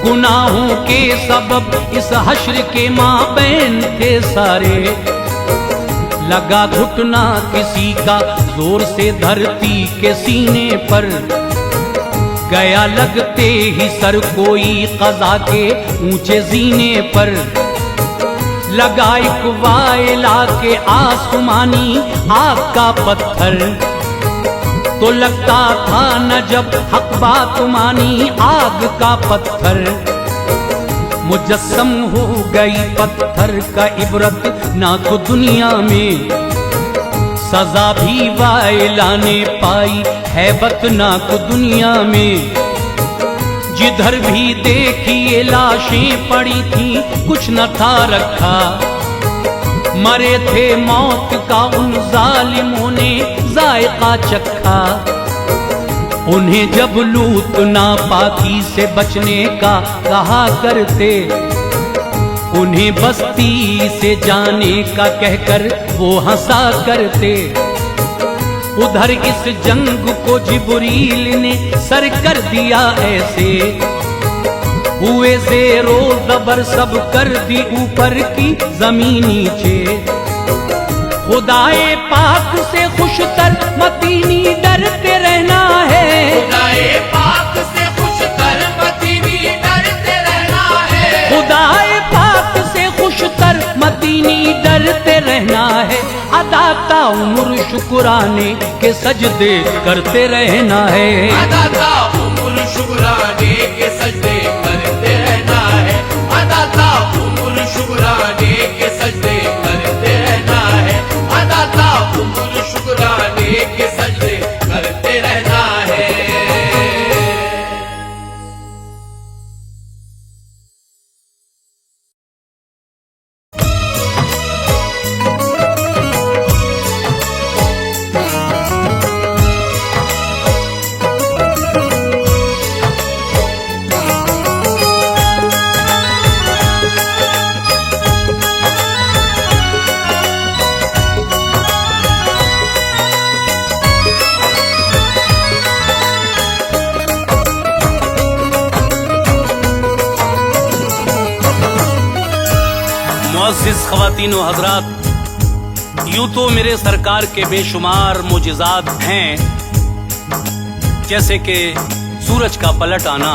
गुनाहों के सबब इस हश्र के माबैन थे सारे। लगा घुटना किसी का जोर से धरती के सीने पर, गया लगते ही सर कोई क़ज़ा के ऊंचे जीने पर। लगा एक वायला के आसमानी आग का पत्थर, तो लगता था न जब हक बात मानी आग का पत्थर। मुजस्सम हो गई पत्थर का इबरत ना तो दुनिया में, सजा भी वायला ने पाई हैबत ना को दुनिया में। जिधर भी देखिए लाशें पड़ी थी कुछ न था रखा। मरे थे मौत का उन जालिमों ने जायका चखा। उन्हें जब लूत नापाकी से बचने का कहा करते, उन्हें बस्ती से जाने का कहकर वो हंसा करते। उधर इस जंग को जिब्रील ने सर कर दिया ऐसे, हुए ज़ेरो ज़बर सब कर दी ऊपर की ज़मीन नीचे। खुदाए पाक से खुशतर मदीनी डरते रहना है, खुदाए पाक से खुशतर मदीनी डरते रहना है, खुदाए पाक से खुशतर मदीनी डरते रहना है। अदा ता उम्र शुक्राने के सजदे करते रहना है, अदा ता उम्र शुक्राने के सजदे करते रहना है, अदा ता उम्र शुक्राने के सजदे करते रहना है, अदा ता उम्र शुक्राने के सजदे करते रहना है। मुअज़्ज़िज़ ख़वातीन व हज़रात, यूं तो मेरे सरकार के बेशुमार मोजिज़ात हैं, जैसे कि सूरज का पलट आना,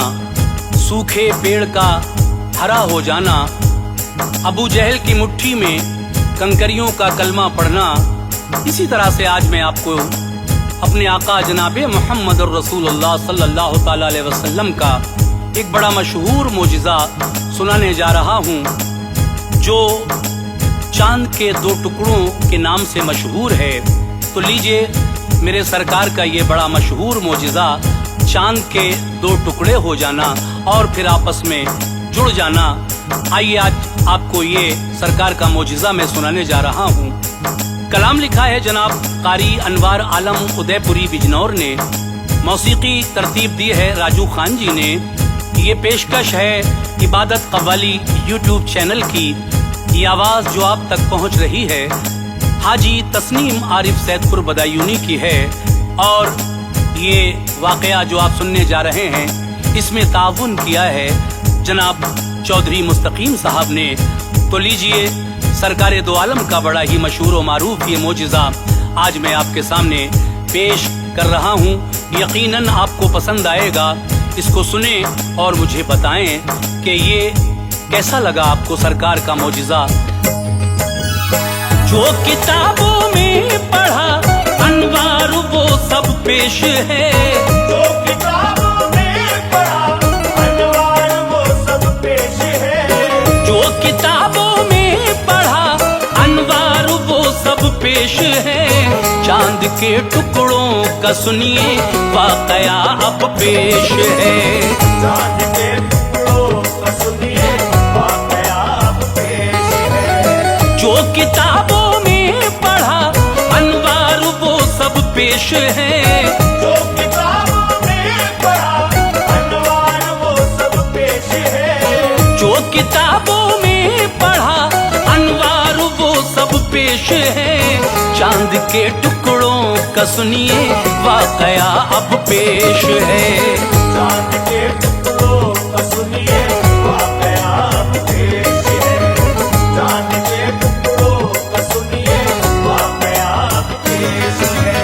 सूखे पेड़ का हरा हो जाना, अबू जहल की मुट्ठी में कंकरियों का कलमा पढ़ना। इसी तरह से आज मैं आपको अपने आका जनाब मोहम्मद रसूलुल्लाह सल्लल्लाहु तआला अलैहि वसल्लम का एक बड़ा मशहूर मोजिज़ा सुनाने जा रहा हूँ, जो चांद के दो टुकड़ों के नाम से मशहूर है। तो लीजिए, मेरे सरकार का ये बड़ा मशहूर मोजिज़ा, चांद के दो टुकड़े हो जाना और फिर आपस में जुड़ जाना। आइए आज आपको ये सरकार का मोजिज़ा मैं सुनाने जा रहा हूँ। कलाम लिखा है जनाब कारी अनवार आलम उदयपुरी बिजनौर ने, मौसीकी तरतीब दी है राजू खान जी ने। ये पेशकश है इबादत कव्वाली यूट्यूब चैनल की। ये आवाज़ जो आप तक पहुँच रही है हाजी तस्नीम आरिफ सैदपुर बदायूनी की है। और ये वाक़या जो आप सुनने जा रहे हैं इसमें ताउन किया है जनाब चौधरी मुस्तकीम साहब ने। तो लीजिए, सरकार दो आलम का बड़ा ही मशहूर व मारूफ ये मोजिज़ा आज मैं आपके सामने पेश कर रहा हूँ। यकीनन आपको पसंद आएगा। इसको सुने और मुझे बताएं कि ये कैसा लगा आपको सरकार का मोजिज़ा। जो किताबों में पढ़ा अनवार वो सब पेश है, जो किताबों में पढ़ा अनवार वो सब पेश है, जो किताबों में पढ़ा अनवार वो सब पेश है। चांद के टुकड़ों का सुनिए वाकया अब पेश है। चांद के टुकड़ों का सुनिए वाकया अब पेश है। जो किताबों में पढ़ा अनवार वो सब पेश है, जो किताबों में पढ़ा अनवार वो सब पेश है, जो किताबों में पढ़ा अनवार वो सब पेश है। चांद के टुकड़ों का सुनिए वाकया अब पेश है। चांद के टुकड़ों का सुनिए वाकया अब पेश है। चांद के टुकड़ों का सुनिए वाकया अब पेश है।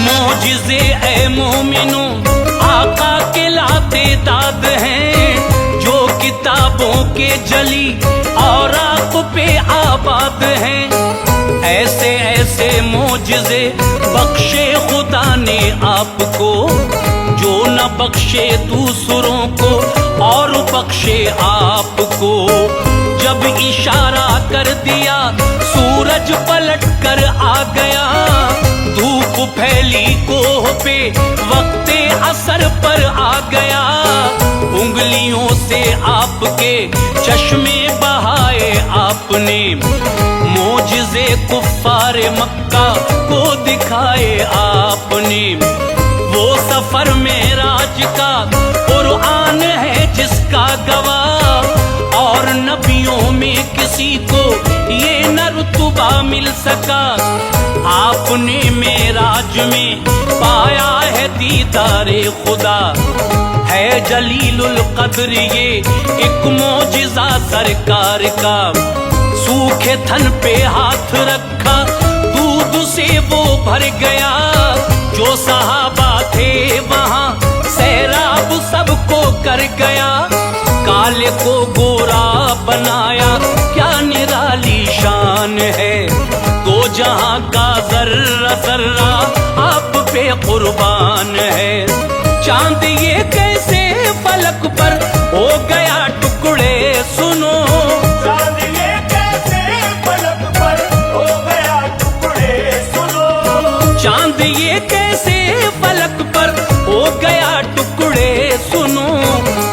मोजिज़े ए मोमिनो आका के लाते दाद हैं, जो किताबों के जली और आँख पे आबाद हैं। ऐसे ऐसे मोजिज़े बख्शे खुदा ने आपको, जो न बख्शे दूसरों को और बख्शे आपको। जब इशारा कर दिया सूरज पलट कर आ गया, धूप फैली कोह पे वक्ते असर पर आ गया। उंगलियों से आपके चश्मे बहाए आपने, मोजिज़े कुफ्फारे मक्का को दिखाए आपने। वो सफर मेराज का कुरान है जिसका गवाह, और नबियों में किसी को ये न रुतबा मिल सका। आपने मेराज में पाया है दीदारे खुदा, है जलीलुल कद्र ये एक मोजिज़ा सरकार का। सूखे थन पे हाथ रखा दूध से वो भर गया, जो सहाबा थे वहाँ सैराब सबको कर गया। काले को गोरा बनाया क्या निराली शान है, तो जहाँ का जर्रा जर्रा आप पे कुर्बान है। चांद ये कैसे फलक पर हो गया टुकड़े सुनो, चांद ये कैसे फलक पर हो गया टुकड़े सुनो। चांद ये कैसे फलक पर हो गया टुकड़े सुनो।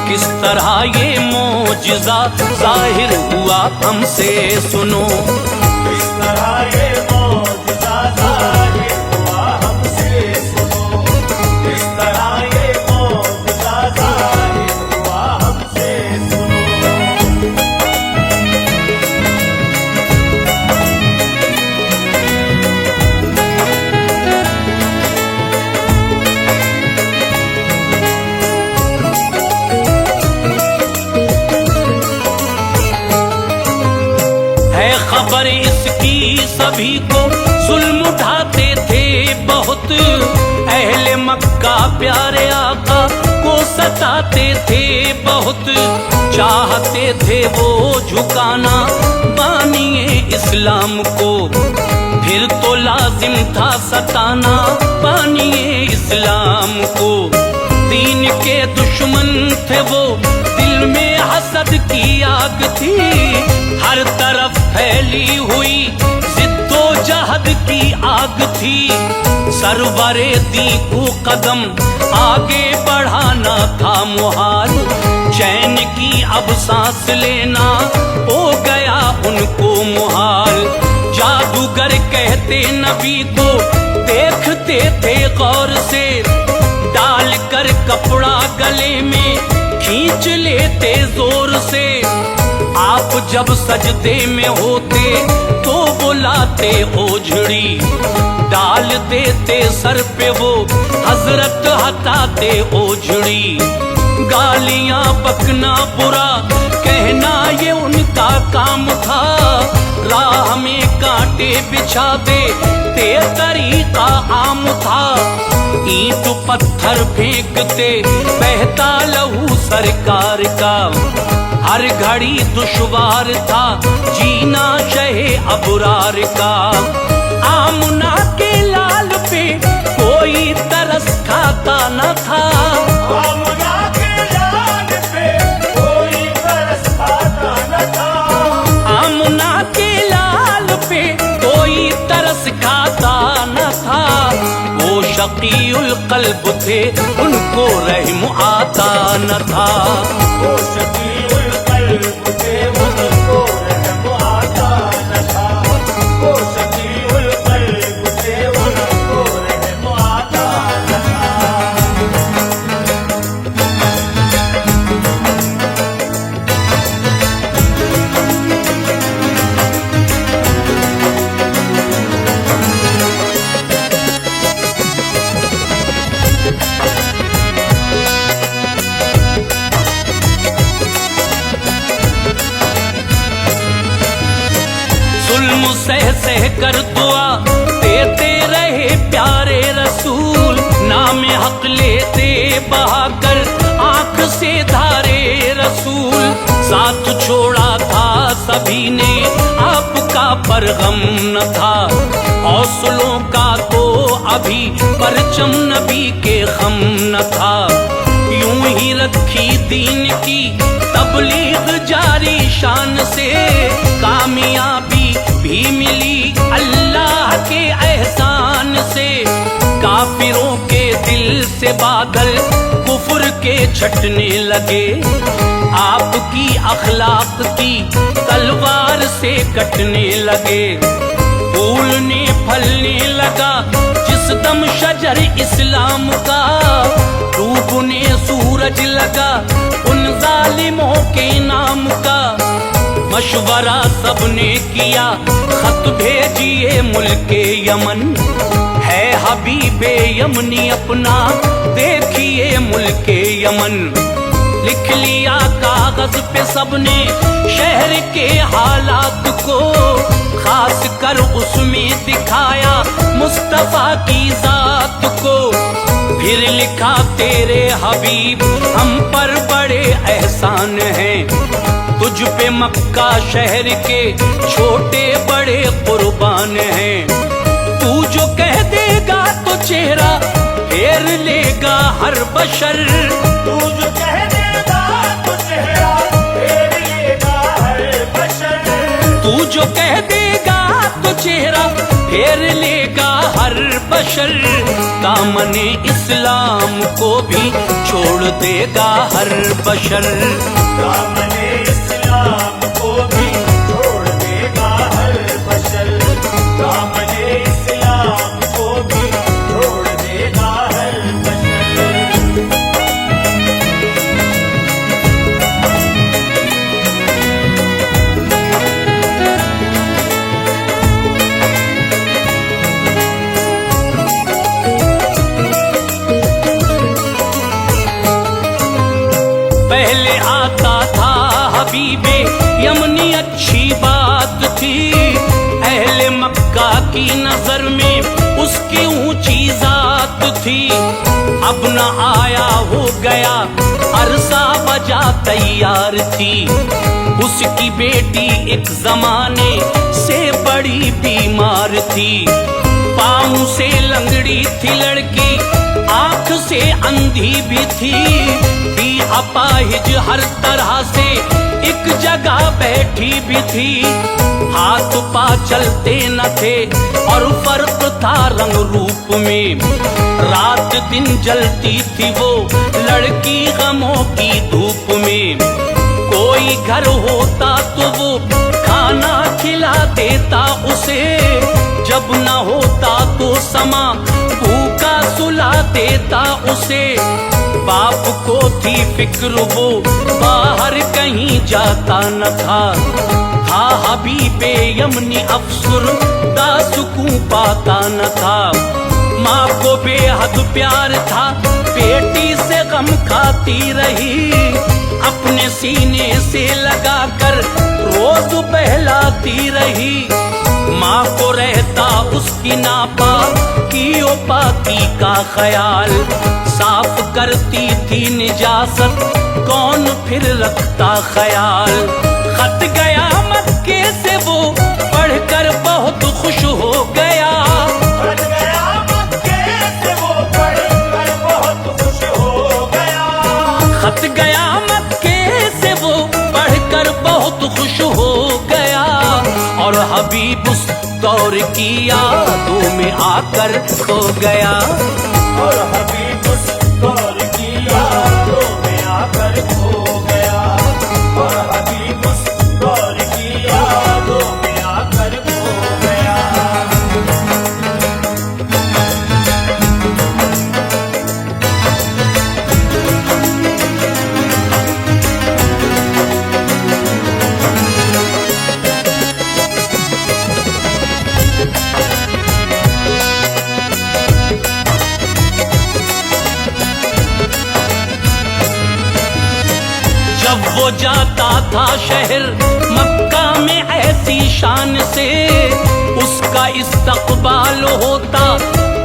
किस तरह ये मोजिज़ा जाहिर हुआ हमसे सुनो। इस तरह ये मौजिज़ा ज़ाहिर हुआ हमसे सुनो। इस तरह ये मौजिज़ा ज़ाहिर हुआ हमसे सुनो। है खबर इसकी सभी को जुल्म उठाते थे बहुत, अहले मक्का प्यारे आका को सताते थे बहुत। चाहते थे वो झुकाना बानिए इस्लाम को, फिर तो लाजिम था सताना बानिए इस्लाम को। दीन के दुश्मन थे वो, दिल में हसद की आग थी, हर तरफ फैली हुई जिद्दो जहद की आग थी। सरवरे दी को कदम आगे बढ़ाना था मुहाल, चैन की अब सांस लेना हो गया उनको मुहाल। कहते नबी को देखते थे गौर से, डाल कर कपड़ा गले में खींच लेते जोर से। आप जब सजदे में होते तो बुलाते ओझड़ी, डाल देते सर पे वो हजरत हटाते ओझड़ी। गालियां बकना बुरा कहना ये उनका काम था, राह में कांटे बिछा दे ते तरीका आम था। ईंट पत्थर फेंकते बहता लहू सरकार का, हर घड़ी दुश्वार था जीना शहे अबरार का। आमना के लाल पे कोई तरस खाता न था, आमना के लाल पे कोई तरस खाता न था। आमना के लाल पे कोई तरस खाता न था। वो शकीउल कल्ब थे उनको रहम आता न था। वो शकीउल कल्ब थे उनको रहम आता न था। वो शकीउल कल्ब थे उनको रहम आता न था। जुल्म सह सह कर दुआ देते रहे प्यारे रसूल, नाम हक लेते बहाकर आंख से धारे रसूल। साथ छोड़ा था सभी ने आपका पर गम न था, हौसलों का तो अभी परचम नबी के खम न था। यूं ही रखी दीन की तबलीग जारी शान से, कामयाबी भी मिली अल्लाह के एहसान से। काफिरों के दिल से बादल कुफ्र के छटने लगे, आपकी अखलाक की तलवार से कटने लगे। फूलने फलने लगा जिस दम शजर इस्लाम का, डूबने सूरज लगा उन जालिमों के नाम का। मशवरा सबने किया खत भेजिए मुल्के यमन, है हबीबे यमनी अपना देखिए मुल्के यमन। लिख लिया कागज पे सबने शहर के हालात को, खास कर उसमें दिखाया मुस्तफा की जात को। फिर लिखा तेरे हबीब हम पर बड़े एहसान हैं, तुझ पे मक्का शहर के छोटे बड़े कुर्बान हैं। तू जो कह देगा तो चेहरा फेर लेगा हर बशर, तू जो कह देगा तो चेहरा फेर लेगा हर बशर। तू जो कह देगा तो चेहरा फेर लेगा हर बशर। दामने इस्लाम को भी छोड़ देगा हर बशर। दामने इस्लाम को भी छोड़ देगा हर बशर। दामने इस्लाम को भी छोड़ देगा हर बशर। पहले आता था हबीबे यमनी अच्छी बात थी, अहले मक्का की नजर में उसकी ऊंची जात थी। अब न आया हो गया अरसा बजा तैयार थी, उसकी बेटी एक जमाने से बड़ी बीमार थी। पाँव से लंगड़ी थी लड़की, आंख से अंधी भी थी, अपाहिज हर तरह से एक जगह बैठी भी थी। हाथ पा चलते न थे और फर्क था रंग रूप में, रात दिन जलती थी वो लड़की गमों की धूप में। कोई घर होता तो वो खाना खिला देता उसे, जब न देता उसे, बाप को थी फिक्र वो बाहर कहीं जाता न था। हबीबे यमनी अफसर का सुकून पाता न था। माँ को बेहद प्यार था, बेटी से गम खाती रही, अपने सीने से लगाकर रोज बहलाती रही। माँ को रहता उसकी नापा की पाकी का ख्याल, साफ करती थी निजासत कौन फिर रखता ख्याल। खत गया मक्के से वो पढ़कर बहुत खुश हो गया, खत गया मक्के से वो पढ़कर बहुत खुश हो गया। खत गया मक्के से वो पढ़कर बहुत खुश हो गया। और हबीब उस दौर की यादों में आकर खो गया, और हबीब उस दौर की यादों में आकर खो गया, और हबीब उस दौर की यादों में आकर खो गया। जब वो जाता था शहर मक्का में ऐसी शान से, उसका इस्तकबाल होता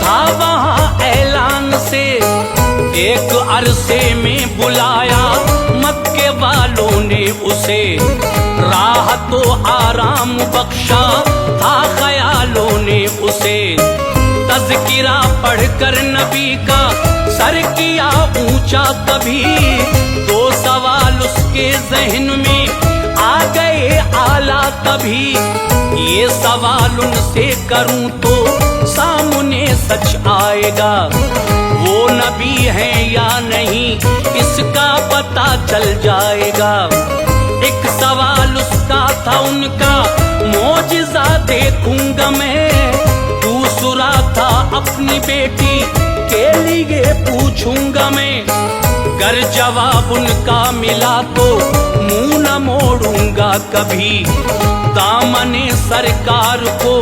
था वहाँ ऐलान से। एक अरसे में बुलाया मक्के वालों ने उसे, राह तो आराम बख्शा था ख्यालों ने उसे। तज़किरा पढ़कर नबी का सर किया ऊंचा तभी, दो सवाल उसके जहन में आ गए आला तभी। ये सवाल उनसे करूं तो सामने सच आएगा, वो नबी है या नहीं इसका पता चल जाएगा। एक सवाल उसका था उनका, मौजिज़ा देखूंगा मैं। दूसरा था अपनी बेटी के लिए पूछूंगा मैं, अगर जवाब उनका मिला तो मुंह न मोड़ूंगा कभी। दामने सरकार को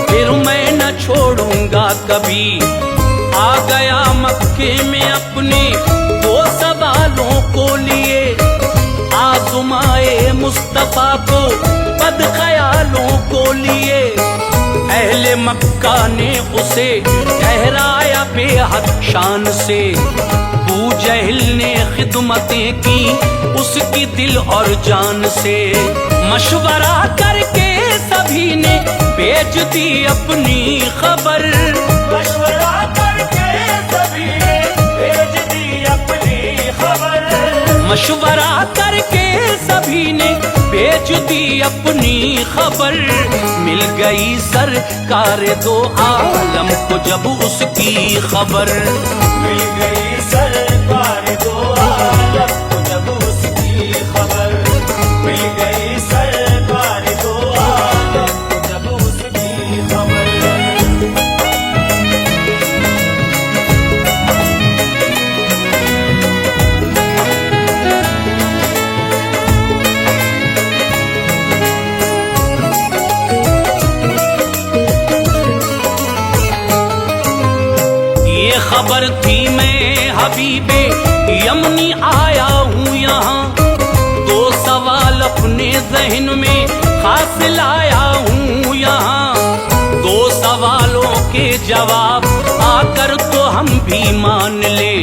फिर मैं न छोड़ूंगा कभी। आ गया मक्के में अपने दो सवालों को लिए, आज़माए मुस्तफा को बद ख्यालों को लिए। अहले मक्का ने उसे ठहराया बेहद शान से, अबू जहल ने खिदमतें की उसकी दिल और जान से। मशवरा करके सभी ने भेज दी अपनी खबर, मशवरा करके सभी ने भेज दी अपनी खबर। मशवरा करके सभी ने भेज दी अपनी खबर। मिल गई सरकार दो आलम को जब उसकी खबर, मिल गई सरकार दो आलम को जब उसकी खबर। मिल गई सरकार दो आलम को जब उसकी खबर। खबर थी मैं हबीबे यमनी आया हूँ यहाँ, दो सवाल अपने जहन में खास लाया हूँ यहाँ। दो सवालों के जवाब आकर तो हम भी मान ले,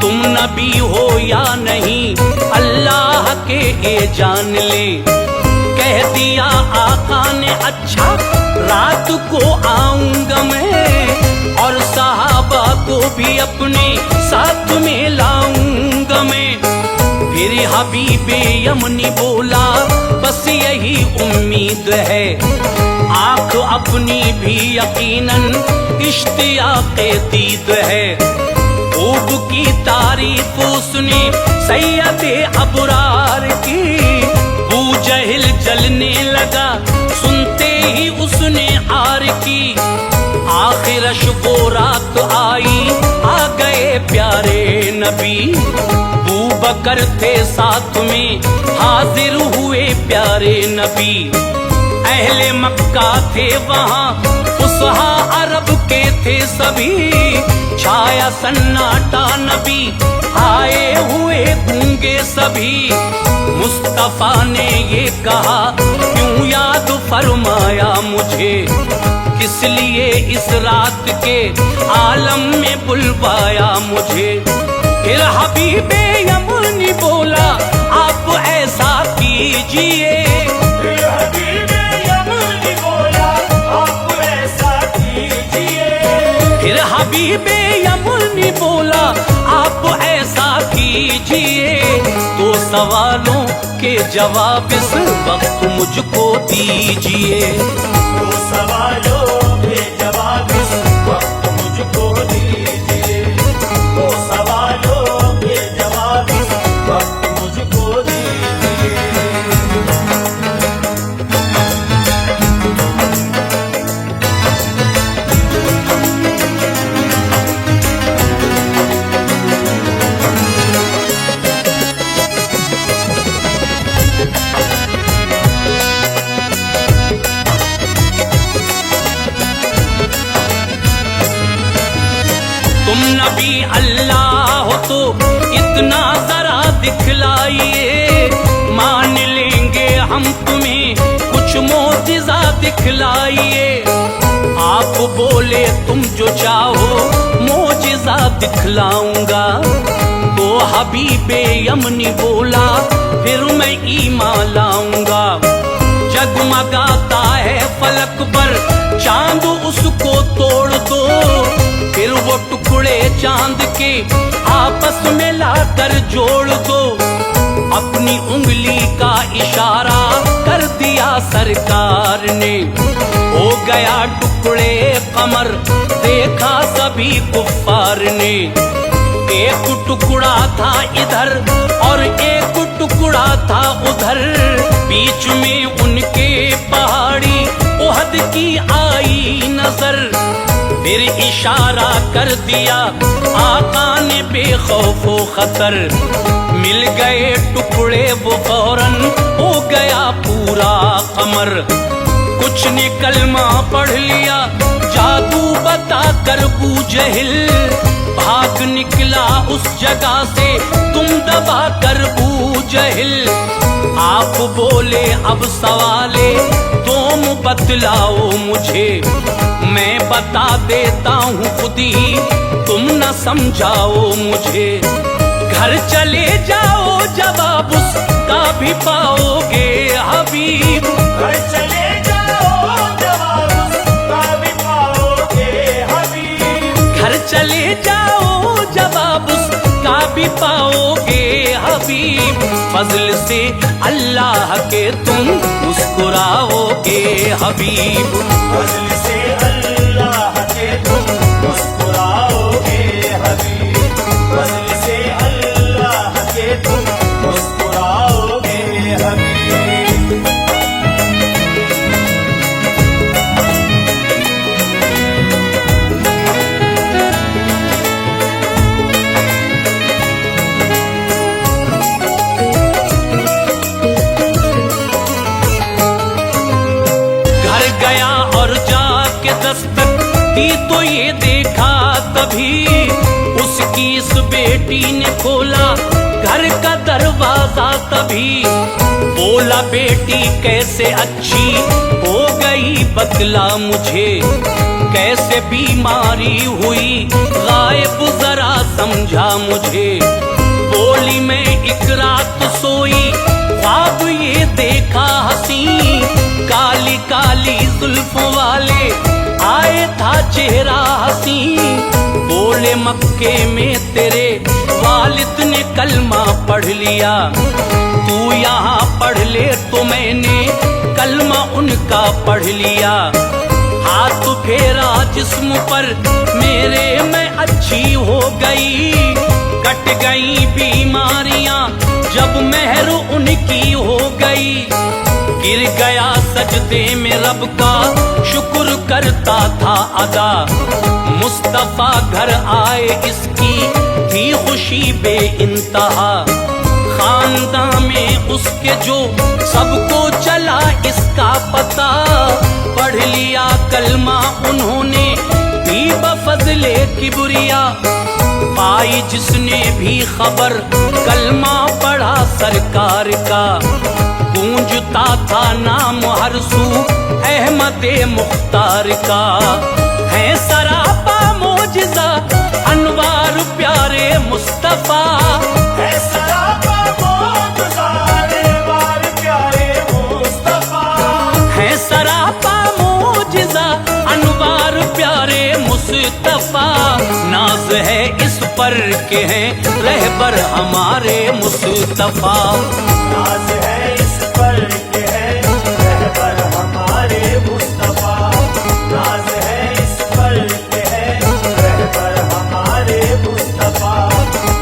तुम नबी हो या नहीं अल्लाह के ये जान ले। कह दिया आका ने अच्छा रात को आऊंगा मैं, और सहाबा को भी अपने साथ में लाऊंगा मैं। फिर हबीबे यमनी बोला बस यही उम्मीद है, आँख अपनी भी यकीनन इश्तियाक़े दीद है। खूब की तारीफ उसने सैयदे अबरार की, अबू जहल जलने लगा सुनते ही उसने आर की। आखिर वो रात आई आ प्यारे नबी। बू बकर थे साथ में हाजिर हुए प्यारे नबी। अहले मक्का थे वहाँ फुसहा अरब के थे सभी। छाया सन्नाटा नबी आए हुए गूंगे सभी। मुस्तफा ने ये कहा क्यों याद फरमाया मुझे, किस लिए इस रात के आलम में बुलवाया मुझे। फिर हबीबे यमनी बोला आप ऐसा कीजिए। फिर हबीबे यमनी बोला आप ऐसा कीजिए। फिर हबीबे यमनी बोला आप ऐसा कीजिए। तो सवालों के जवाब इस वक्त मुझको दीजिए। तो सवालों के जवाब इस वक्त मुझको दीजिए। तो सवालों के जवाब इस वक्त मुझको दीजिए। तुम नबी अल्लाह हो तो इतना जरा दिखलाइए। मान लेंगे हम तुम्हें कुछ मोजिज़ा दिखलाइए। आप बोले तुम जो चाहो मोजिज़ा दिखलाऊंगा। तो हबीबे यमनी बोला फिर मैं ईमान लाऊंगा। जगमगाता है फलक पर चांद उसको तोड़ दो। फिर वो टुकड़े चांद के आपस में लाकर जोड़ दो। अपनी उंगली का इशारा कर दिया सरकार ने। हो गया टुकड़े कमर देखा सभी कुफ्फार ने। एक टुकड़ा था इधर और एक टुकड़ा था उधर। बीच में उनके पहाड़ी ओहद की आई नजर। फिर इशारा कर दिया आका ने बेखौफो खतर। मिल गए टुकड़े वो फौरन हो गया पूरा कमर। कुछ ने कलमा पढ़ लिया जादू बता कर बूजहिल। भाग निकला उस जगह से तुम दबा कर बूजहिल। आप बोले अब सवाले तुम बतलाओ मुझे। मैं बता देता हूँ खुद ही तुम न समझाओ मुझे। घर चले जाओ जवाब उसका भी पाओगे हबीब। घर चले जाओ जवाब उसका भी पाओगे हबीब। घर चले जाओ जवाब उसका भी पाओगे हबीब। फजल से अल्लाह के तुम मुस्कुराओगे हबीब। फजल से अल्लाह के तुम मुस्कुराओगे हबीब। फजल से अल्लाह के तुम मुस्कुराओगे हबीब। घर गया और जाके दस्तक दी तो ये देखा तभी उसकी इस बेटी ने खोला घर का दरवाजा तभी। बोला बेटी कैसे अच्छी हो गई बतला मुझे। कैसे बीमारी हुई गायब जरा समझा मुझे। बोली मैं एक रात सोई ख्वाब ये देखा हसी। काली काली जुल्फों वाले आए था चेहरा हसी। बोले मक्के में तेरे वालिद ने कलमा पढ़ लिया। तू यहाँ पढ़ ले तो मैंने कलमा उनका पढ़ लिया। हाथ फेरा जिस्म पर मेरे मैं अच्छी हो गई। कट गई बीमारियां जब मेहर उनकी हो गई। गिर गया सजदे में रब का शुक्र करता था अदा। मुस्तफा घर आए इसकी थी खुशी बे इंतहा। खानदान में उसके जो सबको चला इसका पता। पढ़ लिया कलमा उन्होंने भी बफज़ले किबरिया। पाई जिसने भी खबर कलमा पढ़ा सरकार का। गूंजता था नाम हर सू अहमद मुख्तार का। है सरापा मोजिज़ा अनवार प्यारे मुस्तफा। है सरापा मोजिज़ा अनवार प्यारे मुस्तफा। है सरापा मोजिज़ा अनवार प्यारे मुस्तफा। नाज है इस पर के हैं रहबर हमारे मुस्तफा। नाज है इस पर के हैं रहबर हमारे मुस्तफा। नाज है इस पर के हैं रहबर हमारे मुस्तफा।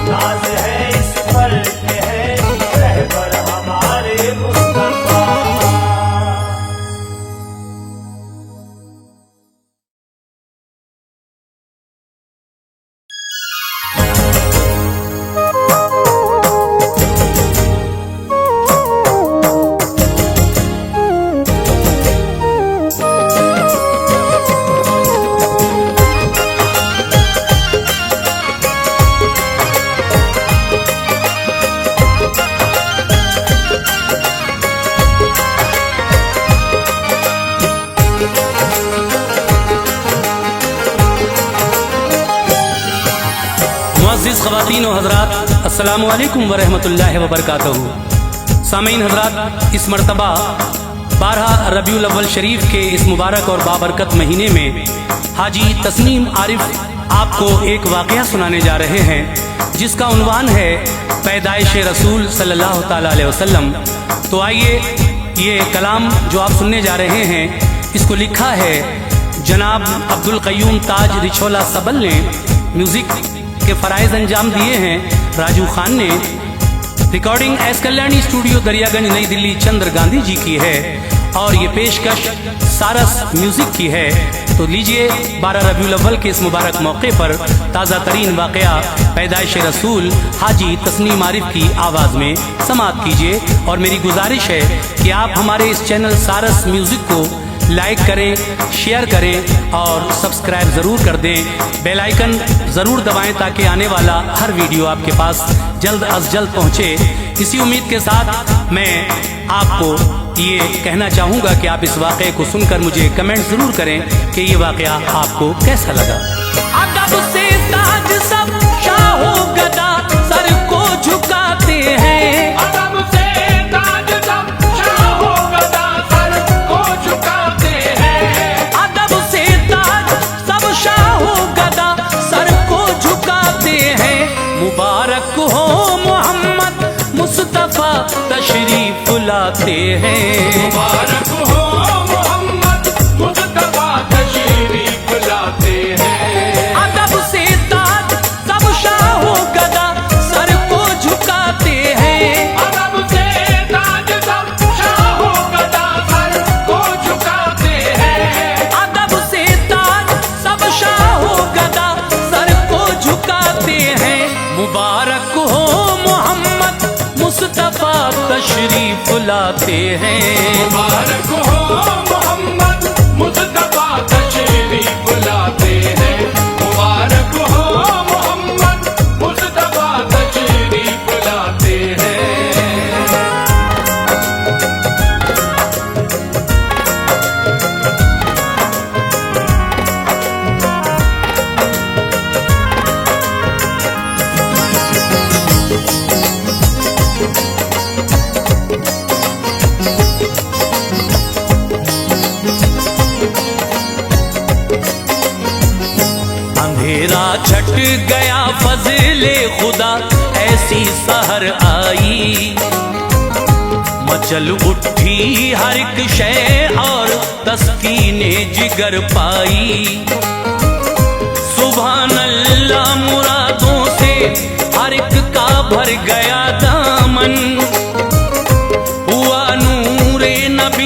नाज है इस पर के हैं रहबर हमारे मुस्तफा। मुअज़्ज़िज़ ख़वातीन व हज़रात, अस्सलामु अलैकुम व रहमतुल्लाहि व बरकातहू। सामीन हज़रात, इस मरतबा 12 रबीउल अव्वल शरीफ के इस मुबारक और बाबरकत महीने में हाजी तस्नीम आरिफ आपको एक वाक़या सुनाने जा रहे हैं जिसका उन्वान है पैदाइश रसूल सल्लल्लाहु ताला अलैहि वसल्लम। तो आइए ये कलाम जो आप सुनने जा रहे हैं इसको लिखा है जनाब अब्दुल क़य्यूम ताज रिछोला सबल ने। म्यूज़िक के फ़राइज़ अंजाम दिए हैं राजू खान ने। Recording S Kalyani studio Daryaganj नई दिल्ली चंद्र गांधी जी की है और ये पेशकश सारस म्यूजिक की है। तो लीजिए 12 रबीउल अव्वल के इस मुबारक मौके पर ताज़ा तरीन वाक़या पैदाइश रसूल हाजी तस्नीम आरिफ की आवाज़ में समाअत कीजिए। और मेरी गुजारिश है कि आप हमारे इस चैनल सारस म्यूजिक को लाइक करें, शेयर करें और सब्सक्राइब ज़रूर कर दें। बेल आइकन ज़रूर दबाएं ताकि आने वाला हर वीडियो आपके पास जल्द अज जल्द पहुँचे। इसी उम्मीद के साथ मैं आपको ये कहना चाहूँगा कि आप इस वाक़े को सुनकर मुझे कमेंट ज़रूर करें कि ये वाक़या आपको कैसा लगा। अदब से ताज सब शाहो गदा सर को झुकाते हैं। अदब से ताज सब शाहो गदा सर को झुकाते हैं। अदब से ताज सब शाहो गदा सर को झुकाते हैं। मुबारक हो मोहम्मद मुस्तफा तशरीफ लाते हैं। मुबारक हो मोहम्मद मुस्तफा तशरीफ लाते हैं। अदब से ताज सब शाहो गदा सर को झुकाते हैं। अदब से ताज सब शाहो गदा सर को झुकाते हैं। अदब से ताज सब शाहो गदा सर को झुकाते हैं। मुबारक हो मोहम्मद मुस्तफा तशरीफ लाते हैं। मुबारक हो मोहम्मद मुस्तफा तशरीफ लाते हैं। मुबारक हो मोहम्मद मुस्तफा तशरीफ लाते हैं। अंधेरा छट गया फजले खुदा ऐसी सहर आई। मचल उठी हर एक शय और तस्कीने जिगर पाई। सुभान अल्लाह मुरादों से हर एक का भर गया दामन। हुआ नूरे नबी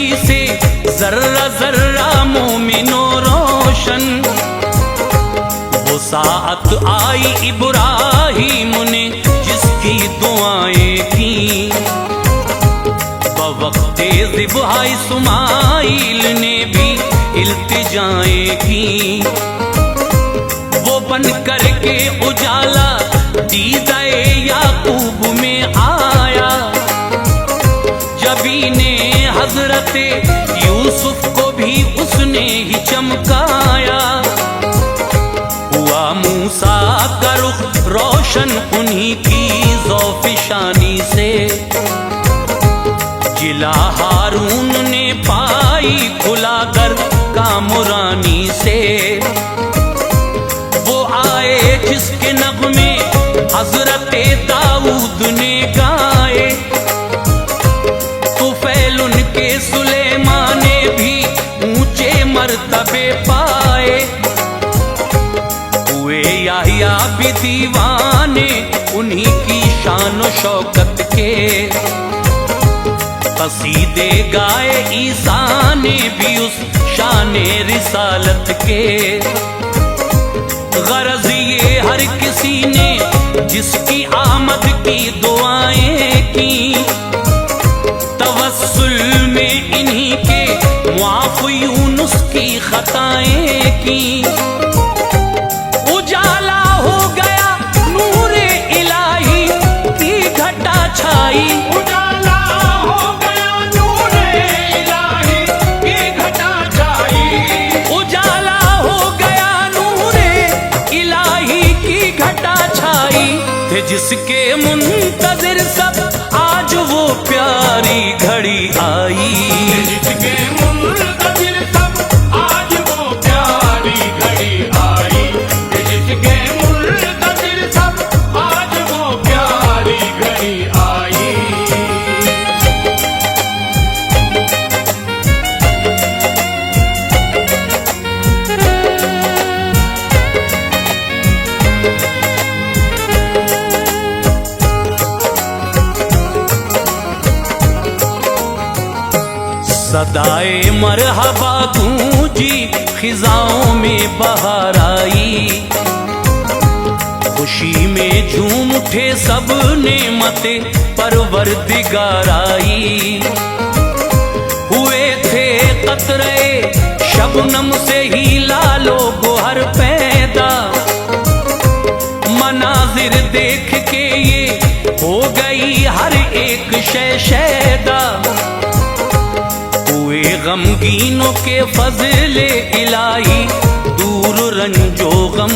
भाई इब्राहीम ने जिसकी दुआएं की, बवक्ते ज़िब्हा इस्माइल ने भी इल्तिजाएं की। वो बन करके उजाला दीदाए याकूब में आया, जबी ने हजरते यूसुफ को भी उसने ही चमकाया। हुआ मूसा का रुख रोशन उन्हीं की ज़ौफ़-ए-शानी से, जिला हारून ने पाई खुलाकर कामरानी से। वो आए जिसके नग़्मे हज़रत दाऊद ने गाए, तुफ़ैल उनके सुलेमान ने भी ऊंचे मर्तबे पाए। हुए याहिया भी दीवाने उन्हीं की शान व शौकत के, कसीदे गाए ईसा ने भी उस शाने रिसालत के। गरज ये हर किसी ने जिसकी आमद की दुआएं की, तवस्सुल में इन्हीं के मुआफ़ यूनुस की खताएं की। उजाला हो गया नूरे इलाही की घटा छाई, उजाला हो गया नूरे इलाही की घटा छाई। उजाला हो गया नूरे इलाही की घटा छाई। थे जिसके मुंतज़िर सब आज वो प्यारी घड़ी आई। जिसके मुंतज़िर सब आज वो प्यारी घड़ी आई। जिसके मुंतज़िर सब आज वो प्यारी घड़ी आई। सदाए मरहबा गूंजी खिजाओं में बहार आई। खुशी में झूम उठे सब नेमते परवरदिगार आई। हुए थे कतरे शबनम से ही लालो गोहर पैदा, मनाजिर देख के ये हो गई हर एक शै शैदा। हुए गमगीनों के फजले इलाही दूर रंजो गम,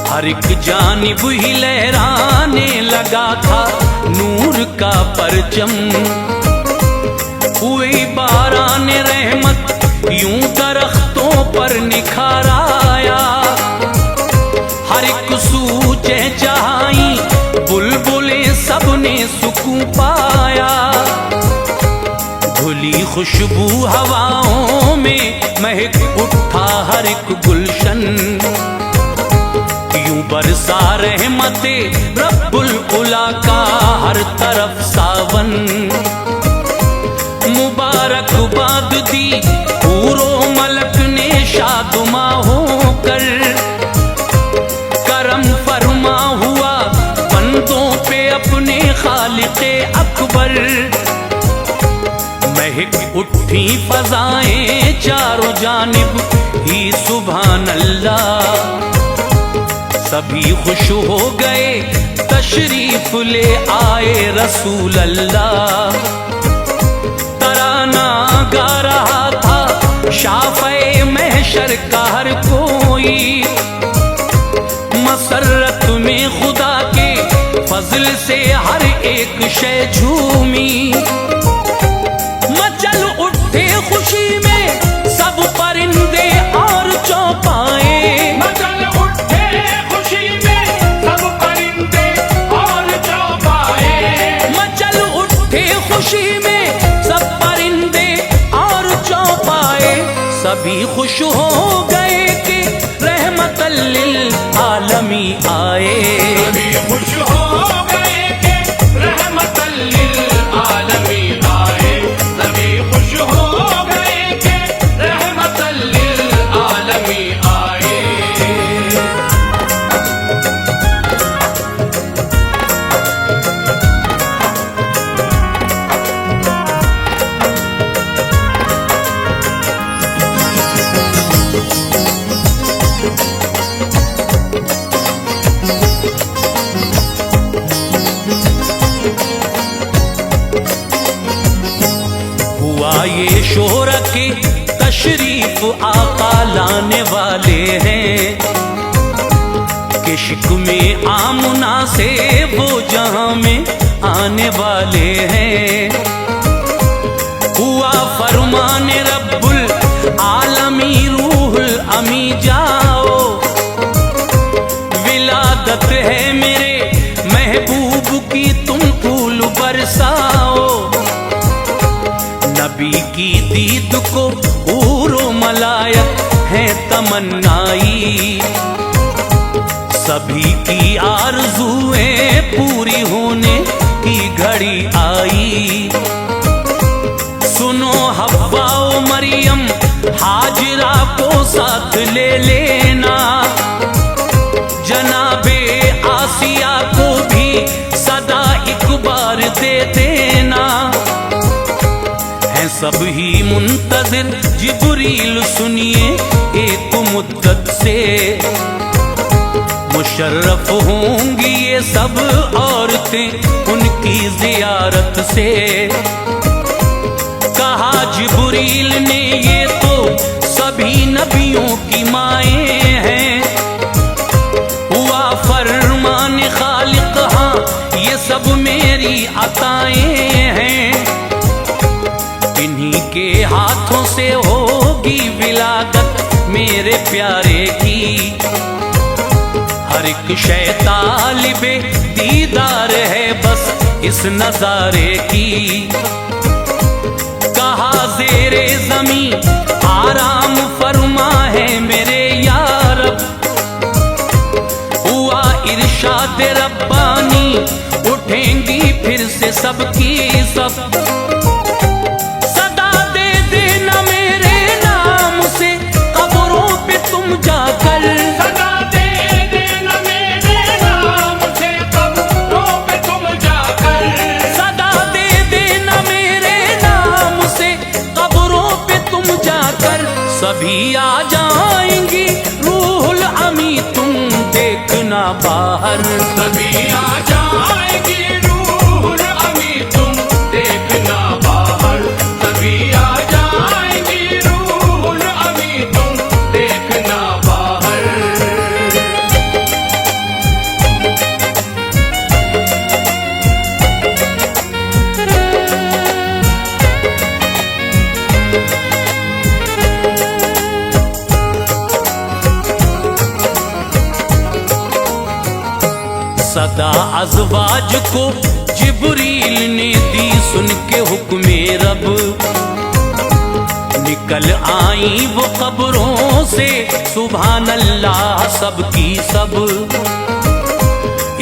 हर एक जानिब ही लहराने लगा था नूर का परचम। हुई बारान रहमत यूं दरख्तों पर निखार आया, हर एक सू चहचहाई बुलबुलें सबने सुकून पाया। धुली खुशबू हवाओं में महक उठा हर एक गुलशन, यूं बरसा रहमते रब्बुल उला का हर तरफ सावन। मुबारकबाद दी पूरो मलक ने शादुमा होकर, करम फरमा हुआ बंदों पे अपने खालिक़े अकबर। महक उठी फजाएं चारों जानिब ही सुभान अल्लाह, सभी खुश हो गए तशरीफ ले आए रसूल अल्लाह। तराना गा रहा था शाफ़े महशर का हर कोई, मसरत में खुदा के फजल से हर एक शै झूमी। मचल उठे खुशी में सब परिंदे और चौपाए, मचल उठे खुशी में सब परिंदे और चौपाए। मचल उठे खुशी में सब परिंदे और चौपाए। सभी खुश हो गए कि रहमतल लिल आलमी आए। सभी खुश हो गए कि रहमतल लिल आलमी आए। सभी खुश हो गए कि रहमतल लिल आलमी आए। हुआ ये शोहरा के तशरीफ आका लाने वाले हैं, कि शिक में आमुना से वो जहां में आने वाले हैं। हुआ फरमान रब्बुल आलमी रूहुल अमी जाओ, विलादत है मेरे महबूब की तुम फूल बरसाओ। नबी की दीद को हूरो मलायक है तमन्नाई, सभी की आरज़ुएं पूरी होने की घड़ी आई। सुनो हव्वा ओ मरियम हाजिरा को साथ ले लेना, जनाबे आसिया को भी सदा एक बार दे देना। हैं सब ही मुंतज़िर जिब्रील सुनिए एक मुद्दत से, मुशर्रफ होंगी ये सब औरतें उनकी ज़ियारत से। कहा जिब्रील ने ये तो सभी नबियों की माएँ हैं। हुआ फरमान खालिक हाँ ये सब मेरी अताएं हैं। इन्हीं के हाथों से होगी विलादत मेरे प्यारे की, हर एक शै तालिबे दीदार है बस इस नजारे की। कहा ज़ेरे ज़मी आराम फरमा है मेरे यार, हुआ इरशाद रब्बानी उठेंगी फिर से सबकी सब। सदा दे देना मेरे नाम से कब्रों पे तुम जाकर, सदा दे देना मेरे नाम से कब्रों पे तुम जाकर। सदा दे देना मेरे नाम से कब्रों पे तुम जाकर। सभी आ जाएंगी रूहुल अमी तुम देखना बाहर, सभी आ जाएगी रूहुल अमी तुम देखना बाहर। सभी आ जाएगी रूहुल अमी तुम देखना बाहर। सदा अज़वाज को जिब्रील ने दी सुन के हुक्मे रब, निकल आई वो कब्रों से सुभान अल्लाह सबकी सब।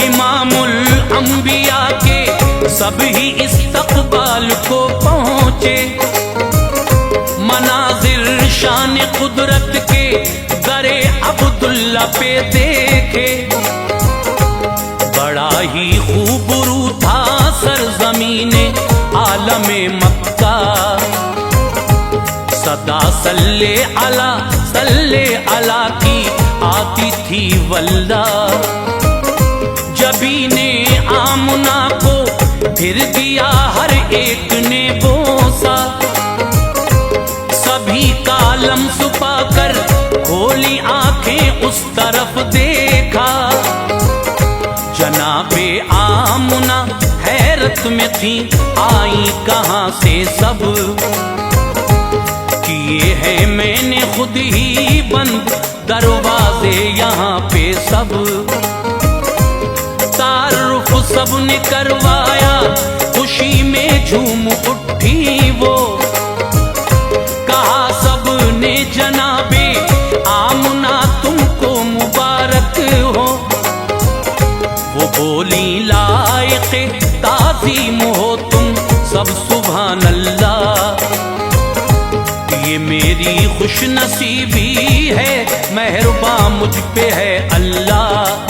इमामुल अंबिया के सब ही इस्तक़बाल को पहुँचे, मनाज़िर शान कुदरत के दरे अब्दुल्ला पे देखे। बड़ा ही खूबरू था सरज़मीने आलमे मक्का, सदा सल्ले अला की आती थी वल्ला। जबीने आमुना को फिर दिया हर एक ने बोसा, सभी कालम सुपा कर खोली आंखें उस तरफ देखा। जनाबे आमुना हैरत में थी आई कहाँ से सब, किए हैं मैंने खुद ही बंद दरवाजे यहाँ पे सब। तारुफ सब ने करवाया खुशी में झूम उठी वो, कहा सब ने जनाबे आमुना तुमको मुबारक हो। वो बोली लायक़े ताज़ीम हो तुम सब सुभान अल्लाह, ये मेरी खुश नसीबी है मेहरबा मुझ पे है अल्लाह।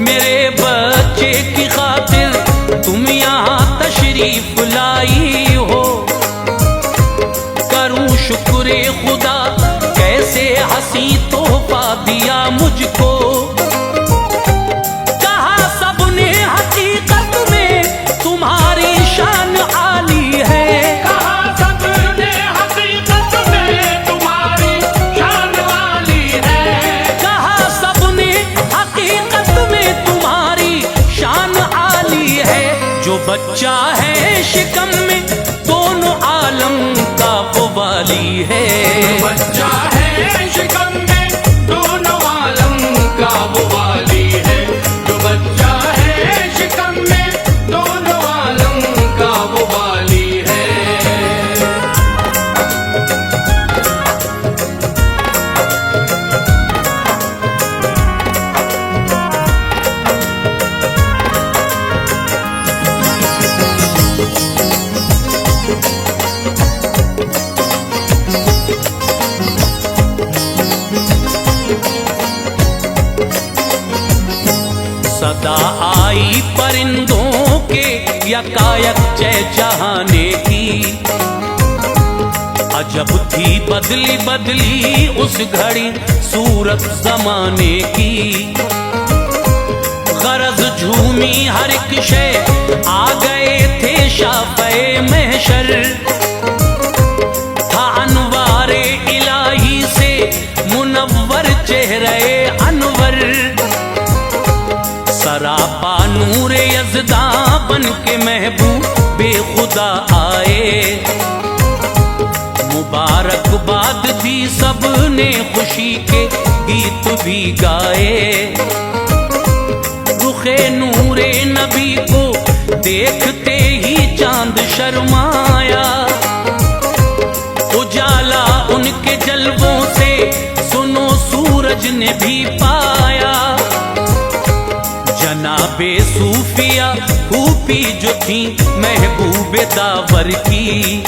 मेरे बच्चे की खातिर तुम यहाँ तशरीफ लाई हो, करूँ शुक्र खुदा कैसे हंसी तोहफा दिया मुझको। कहा सबने हकीकत में तुम्हारी शान आली है, कहा यकायक चहचहाने की। अजब थी बदली बदली उस घड़ी सूरत जमाने की। गरज झूमी हर एक शय, आ गए थे शाफ़े महशर। था अनवारे इलाही से मुनव्वर चेहरे अनवर। सरापा नूर यज़दा बन के महबूबे खुदा आए। मुबारकबाद दी सबने, खुशी के गीत भी गाए। रुखे नूरे नबी को देखते ही चांद शर्माया। उजाला उनके जलवों से सुनो सूरज ने भी पाया। जनाबे सूफिया खूबी जो थी महबूबे दावर की,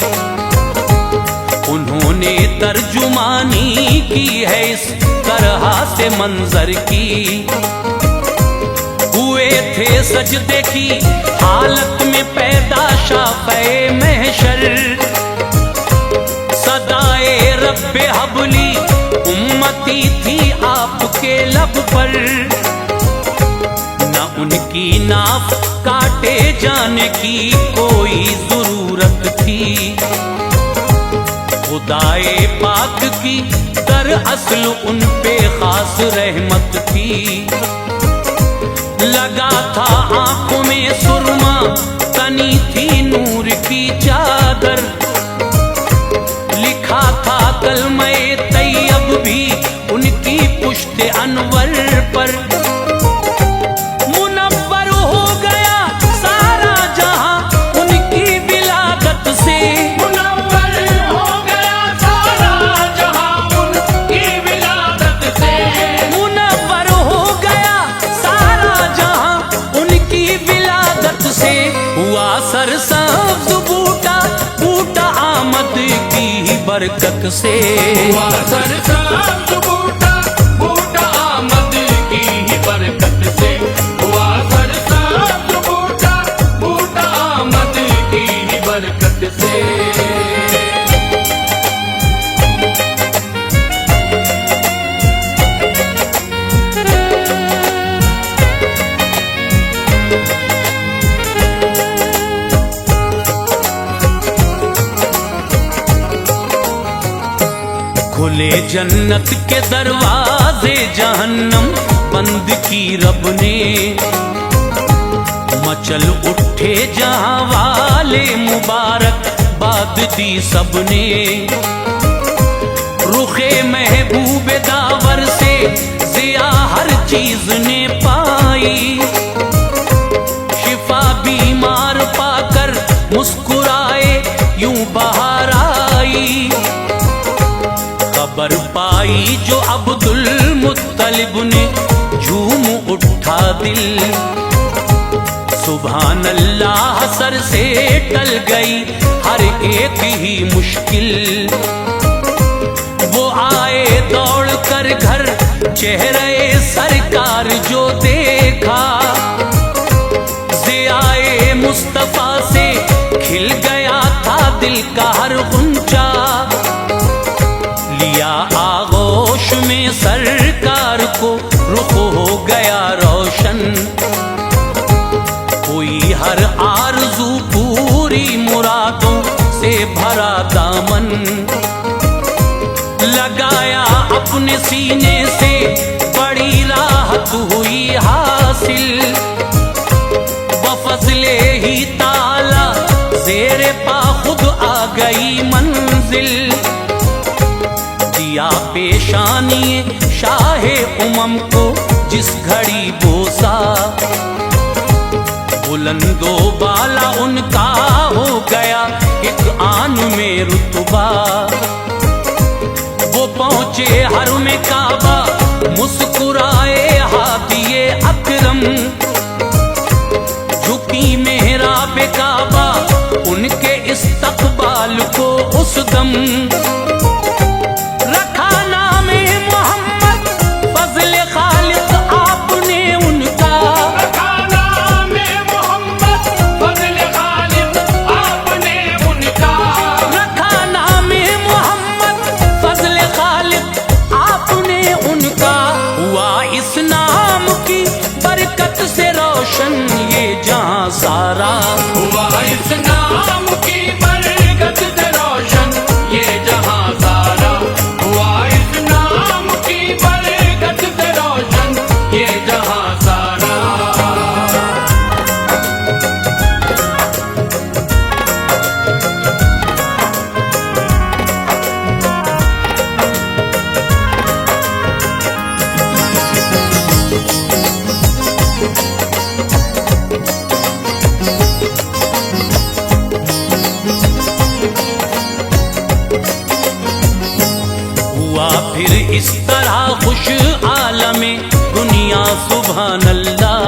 उन्होंने तर्जुमानी की है इस तरह से मंजर की। हुए थे सजदे की हालत में पैदा शाफ़े महशर। सदाए रब्बे हबली उम्मती थी आपके लब पर। न उनकी नाफ काटे जाने की कोई जरूरत थी। खुदाए पाक की दरअसल उन पे खास रहमत थी। लगा था आंखों में सुरमा, तनी थी नूर की चादर। लिखा था कलमे तैयब भी उनकी पुश्ते अनवर पर। मुनव्वर हो गया सारा जहां उनकी विलादत से। मुनव्वर हो गया सारा जहां उनकी विलादत से। मुनव्वर हो गया सारा जहां उनकी विलादत से। हुआ सरसब्ज़ बूटा, बूटा आमद की बरकत से। हुआ सरसब्ज़ बूटा, बूटा आमद की ही बरकत से। हुआ सरसब्ज़ बूटा, बूटा आमद की ही बरकत से। खुले जन्नत के दरवाजे, जहन्नम बंद की रब ने। मचल उठे जहां वाले, मुबारक बाद दी सबने। रुखे महबूब दावर से जिया हर चीज ने पाई। शिफा बीमार पाकर मुस्कुराए यूं बहार आई। खबर पाई जो अब्दुल मुत्तलिब ने, झूम उठा दिल। सुभान अल्लाह सर से टल गई हर एक ही मुश्किल। वो आए दौड़ कर घर, चेहरे सरकार जो देखा। ज़ियाए मुस्तफा से खिल गया था दिल का हर गुंजा। लिया आगोश में सरकार को, रुख हो गया रोशन। कोई हर आरज़ू पूरी मुरादों से भरा दामन। लगाया अपने सीने से, बड़ी राहत हुई हासिल। बफज़ले ही ताला ज़ेरे पा खुद आ गई मंजिल। दिया पेशानी शाहे उमम को जिस घड़ी बोसा। बुलंदो बाला उनका हो गया एक आन में रुतबा। वो पहुंचे हर में काबा, मुस्कुराए हादिए अकरम। झुकी मेहराब काबा उनके इस्तकबाल को उस दम। इस नाम की बरकत से रोशन ये जहां सारा, हुआ इस नाम की बरकत से रोशन ये जहां सारा। हुआ फिर इस तरह खुश आलमे दुनिया सुभान अल्लाह,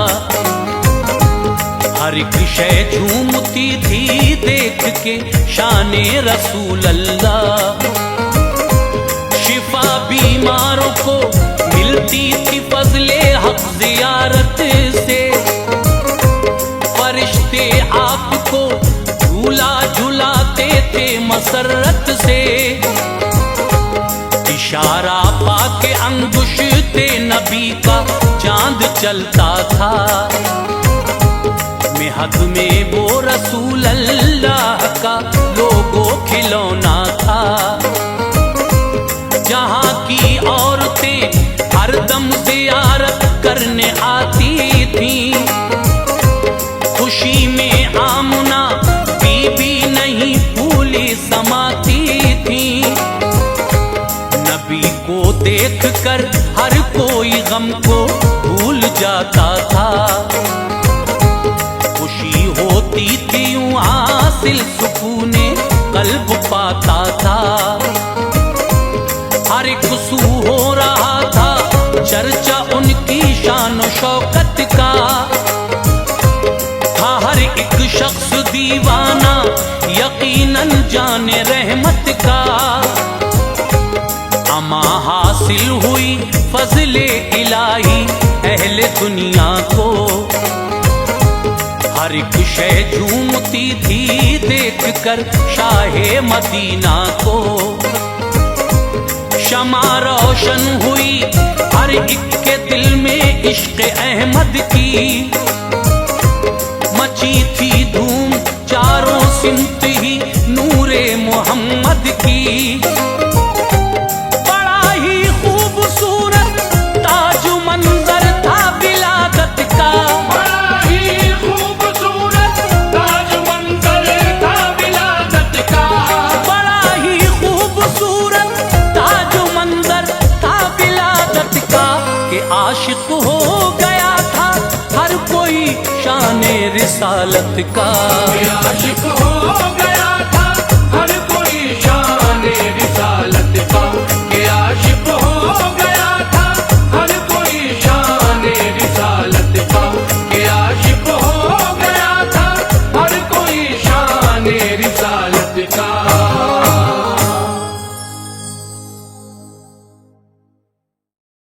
हर एक शय झूमती थी देख के शाने रसूल अल्लाह। शिफा बीमारों को मिलती थी फजले हक जियारत से, फरिश्ते आपको झूला झुलाते थे मसरत से। इशारा पाके अंगुश्ते नबी का चांद चलता था, मेहद में वो रसूल अल्लाह का लोगो खिलौना था। जहां की औरतें हरदम ज़ियारत करने आती थीं, खुशी में आमना बीबी नहीं फूली समाती थीं। नबी को देख कर हर कोई गम को भूल जाता था, खुशी होती थी यूं हासिल सुकूने कल्ब पाता था। हर एक सू हो रहा था चर्चा उनकी शान और शौकत का, था हर एक शख्स दीवाना यकीनन जाने रहमत का। अमा हासिल हुई फजले इलाही अहले दुनिया को, हर एक शय झूमती थी देख कर शाहे मदीना को। शमा रोशन हुई हर एक के दिल में इश्क अहमद की, मची थी धूम चारों सिमत ही नूरे मोहम्मद की। आशिक हो गया था हर कोई शान रिसालत का, आशिक हो